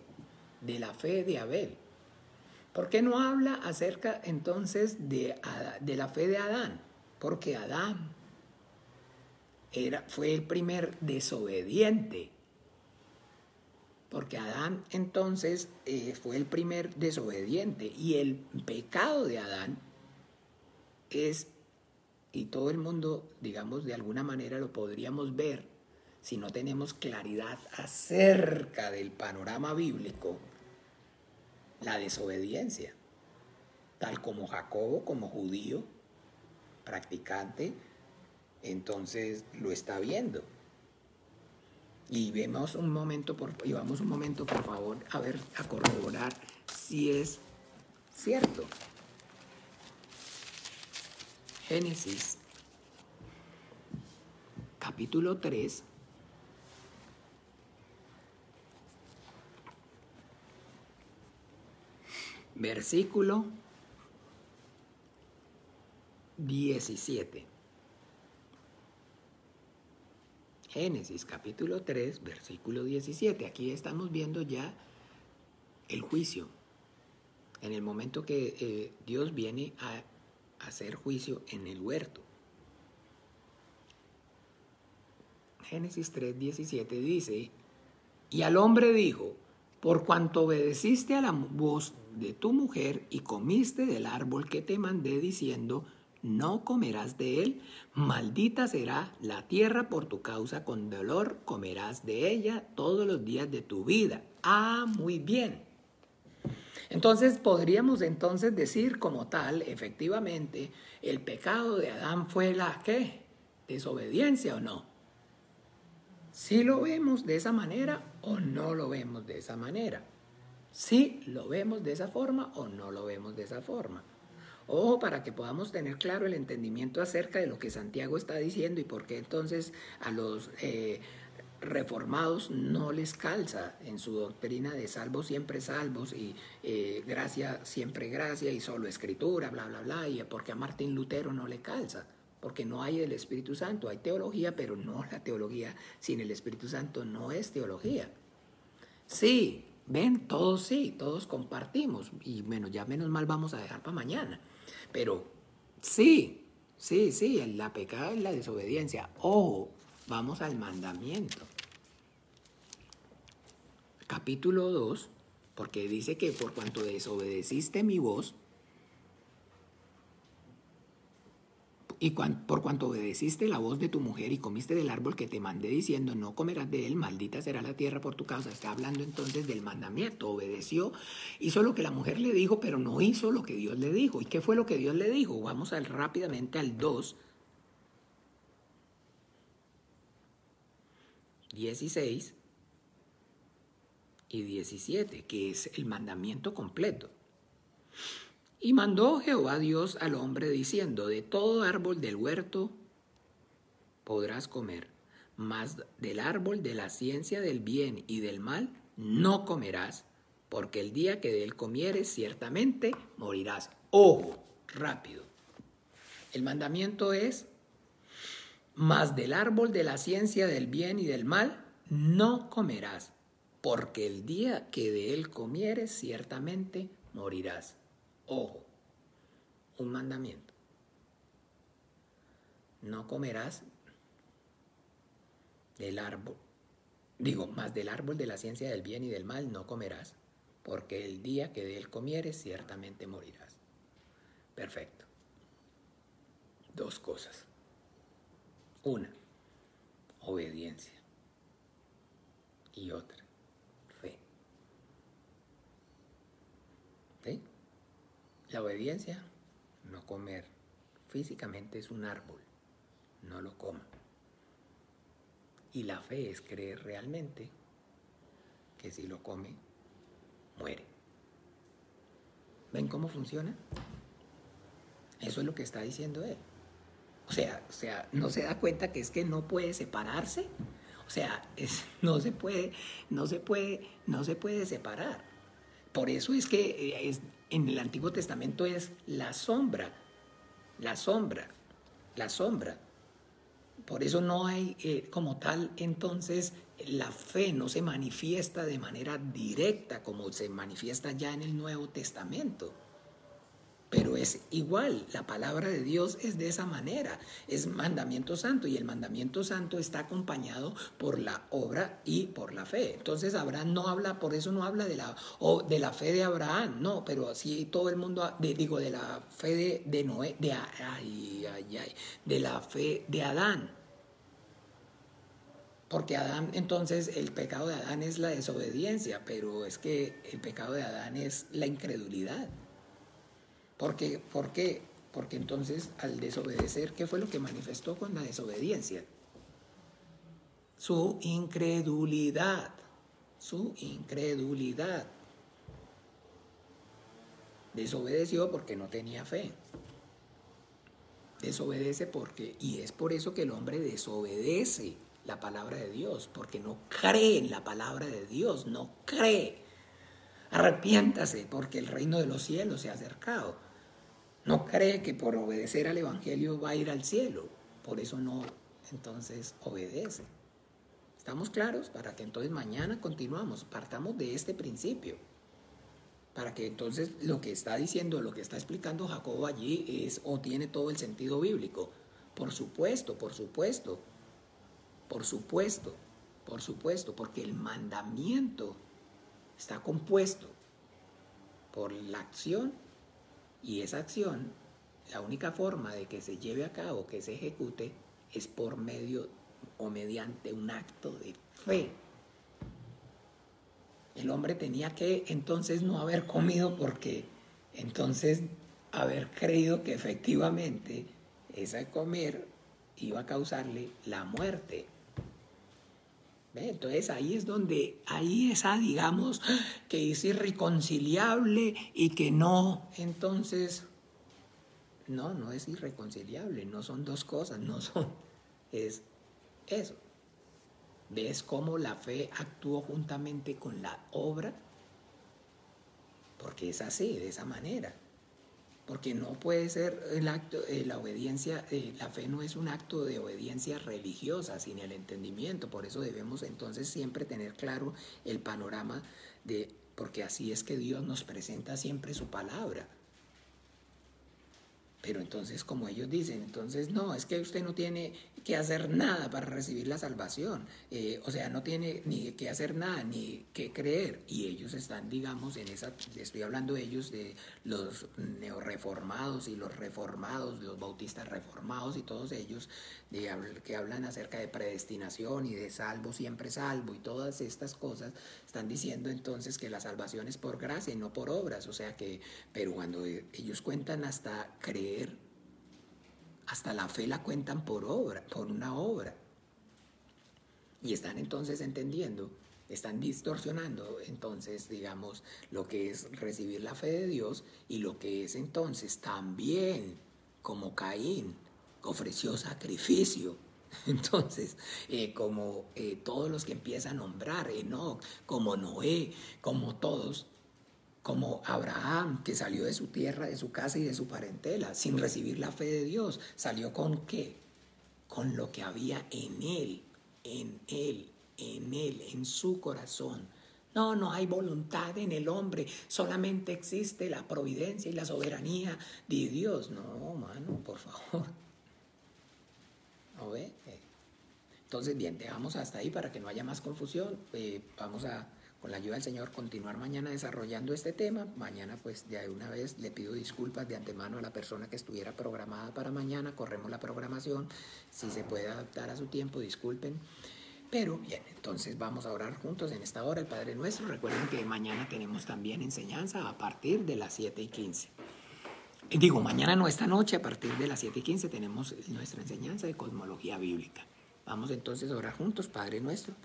de la fe de Abel. ¿Por qué no habla acerca entonces de la fe de Adán? Porque Adán fue el primer desobediente. Porque Adán entonces fue el primer desobediente. Y el pecado de Adán es, y todo el mundo, digamos, de alguna manera lo podríamos ver, si no tenemos claridad acerca del panorama bíblico, la desobediencia. Tal como Jacobo, como judío, practicante, entonces lo está viendo. Y vamos un momento, por favor, a corroborar si es cierto. Génesis, capítulo 3, versículo 17. Génesis capítulo 3, versículo 17. Aquí estamos viendo ya el juicio. En el momento que Dios viene a hacer juicio en el huerto. Génesis 3, 17 dice: y al hombre dijo: por cuanto obedeciste a la voz de tu mujer y comiste del árbol que te mandé diciendo, no comerás de él, maldita será la tierra por tu causa, con dolor comerás de ella todos los días de tu vida. Ah, muy bien. Entonces podríamos entonces decir como tal, efectivamente, el pecado de Adán fue la ¿qué? ¿Desobediencia o no? ¿Sí lo vemos de esa manera o no lo vemos de esa manera? ¿Sí lo vemos de esa forma o no lo vemos de esa forma? Ojo, para que podamos tener claro el entendimiento acerca de lo que Santiago está diciendo y por qué entonces a los reformados no les calza en su doctrina de salvos siempre salvos y gracia siempre gracia y solo escritura, bla, bla, bla, y porque a Martín Lutero no le calza. Porque no hay el Espíritu Santo, hay teología, pero no la teología sin el Espíritu Santo no es teología. Sí, ven, todos compartimos, y bueno, ya menos mal vamos a dejar para mañana, pero sí, la pecado es la desobediencia. Ojo, vamos al mandamiento. Capítulo 2, porque dice que por cuanto desobedeciste mi voz, y por cuanto obedeciste la voz de tu mujer y comiste del árbol que te mandé diciendo, no comerás de él, maldita será la tierra por tu causa. Está hablando entonces del mandamiento. Obedeció, hizo lo que la mujer le dijo, pero no hizo lo que Dios le dijo. ¿Y qué fue lo que Dios le dijo? Vamos rápidamente al 2, 16 y 17, que es el mandamiento completo. Y mandó Jehová Dios al hombre diciendo, de todo árbol del huerto podrás comer, mas del árbol de la ciencia del bien y del mal no comerás, porque el día que de él comieres ciertamente morirás. Ojo, rápido. El mandamiento es, mas del árbol de la ciencia del bien y del mal no comerás, porque el día que de él comieres ciertamente morirás. Ojo, un mandamiento. No comerás del árbol, más del árbol de la ciencia del bien y del mal no comerás, porque el día que de él comieres ciertamente morirás. Perfecto. Dos cosas. Una, obediencia. Y otra, fe. ¿Sí? La obediencia, no comer. Físicamente es un árbol, no lo coma. Y la fe es creer realmente que si lo come, muere. ¿Ven cómo funciona? Eso es lo que está diciendo él. O sea, no se da cuenta que es que no puede separarse. O sea, no se puede separar. Por eso es que en el Antiguo Testamento es la sombra. Por eso no hay como tal, entonces la fe no se manifiesta de manera directa como se manifiesta ya en el Nuevo Testamento. Pero es igual, la palabra de Dios es de esa manera, es mandamiento santo y el mandamiento santo está acompañado por la obra y por la fe. Entonces Abraham no habla, por eso no habla de la fe de Abraham, no, pero así todo el mundo, de la fe de Noé, de la fe de Adán. Porque Adán, entonces el pecado de Adán es la desobediencia, pero es que el pecado de Adán es la incredulidad. ¿Por qué? Porque entonces al desobedecer, ¿qué fue lo que manifestó con la desobediencia? Su incredulidad. Desobedeció porque no tenía fe. Desobedece y es por eso que el hombre desobedece la palabra de Dios, porque no cree en la palabra de Dios, no cree. Arrepiéntase porque el reino de los cielos se ha acercado. No cree que por obedecer al evangelio va a ir al cielo. Por eso no, entonces obedece. ¿Estamos claros? Para que entonces mañana continuamos. Partamos de este principio. Para que entonces lo que está diciendo, lo que está explicando Jacobo allí es o tiene todo el sentido bíblico. Por supuesto, porque el mandamiento está compuesto por la acción. Y esa acción, la única forma de que se lleve a cabo, que se ejecute, es por medio o mediante un acto de fe. El hombre tenía que entonces no haber comido porque entonces haber creído que efectivamente ese comer iba a causarle la muerte. ¿Ve? Entonces ahí es donde, digamos, que es irreconciliable y que no, entonces, no es irreconciliable, no son dos cosas, es eso. ¿Ves cómo la fe actuó juntamente con la obra? Porque es así, de esa manera. Porque no puede ser el acto, la obediencia, la fe no es un acto de obediencia religiosa sin el entendimiento. Por eso debemos entonces siempre tener claro el panorama porque así es que Dios nos presenta siempre su palabra. Pero entonces, como ellos dicen, entonces no, es que usted no tiene que hacer nada para recibir la salvación. No tiene ni que hacer nada, ni que creer. Y ellos están, digamos, estoy hablando de ellos, de los neoreformados y los reformados, los bautistas reformados y todos ellos, que hablan acerca de predestinación y de salvo, siempre salvo y todas estas cosas, están diciendo entonces que la salvación es por gracia y no por obras. Pero cuando ellos cuentan hasta creer, hasta la fe la cuentan por una obra. Y están entonces entendiendo Están distorsionando entonces, digamos, lo que es recibir la fe de Dios y lo que es entonces también como Caín ofreció sacrificio. Entonces, como todos los que empieza a nombrar, Enoc, como Noé, como todos, como Abraham, que salió de su tierra, de su casa y de su parentela, sin recibir la fe de Dios, ¿salió con qué? Con lo que había en él, en su corazón. No, no hay voluntad en el hombre, solamente existe la providencia y la soberanía de Dios. No, mano, por favor. ¿No ve? Entonces, bien, dejamos hasta ahí para que no haya más confusión. Vamos a, con la ayuda del Señor, continuar mañana desarrollando este tema. Mañana, pues, de una vez le pido disculpas de antemano a la persona que estuviera programada para mañana. Corremos la programación. Si se puede adaptar a su tiempo, disculpen. Pero bien, entonces vamos a orar juntos en esta hora el Padre Nuestro. Recuerden que mañana tenemos también enseñanza a partir de las 7:15. Digo, mañana no, esta noche a partir de las 7:15 tenemos nuestra enseñanza de cosmología bíblica. Vamos entonces a orar juntos, Padre Nuestro.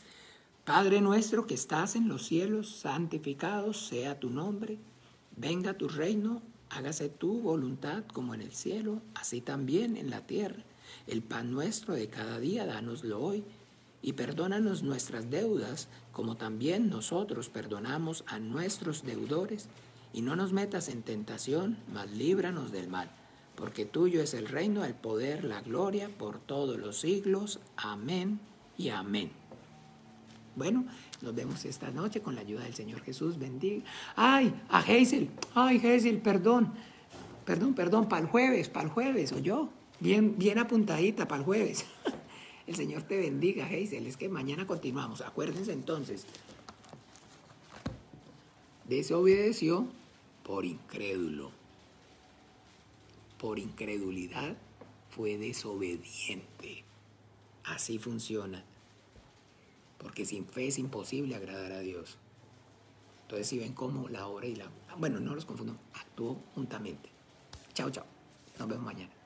Padre nuestro que estás en los cielos, santificado sea tu nombre. Venga tu reino, hágase tu voluntad como en el cielo, así también en la tierra. El pan nuestro de cada día, dánoslo hoy. Y perdónanos nuestras deudas, como también nosotros perdonamos a nuestros deudores. Y no nos metas en tentación, mas líbranos del mal. Porque tuyo es el reino, el poder, la gloria, por todos los siglos. Amén y amén. Bueno, nos vemos esta noche con la ayuda del Señor Jesús. Bendiga. ¡Ay! A Hazel. ¡Ay, Hazel! Perdón, para el jueves, ¿oyó? Bien apuntadita para el jueves. El Señor te bendiga, Hazel. Es que mañana continuamos. Acuérdense entonces. Desobedeció por incrédulo. Por incredulidad fue desobediente. Así funciona. Porque sin fe es imposible agradar a Dios. Entonces, si ven cómo la obra y la... Bueno, no los confundo. Actuó juntamente. Chao, chao. Nos vemos mañana.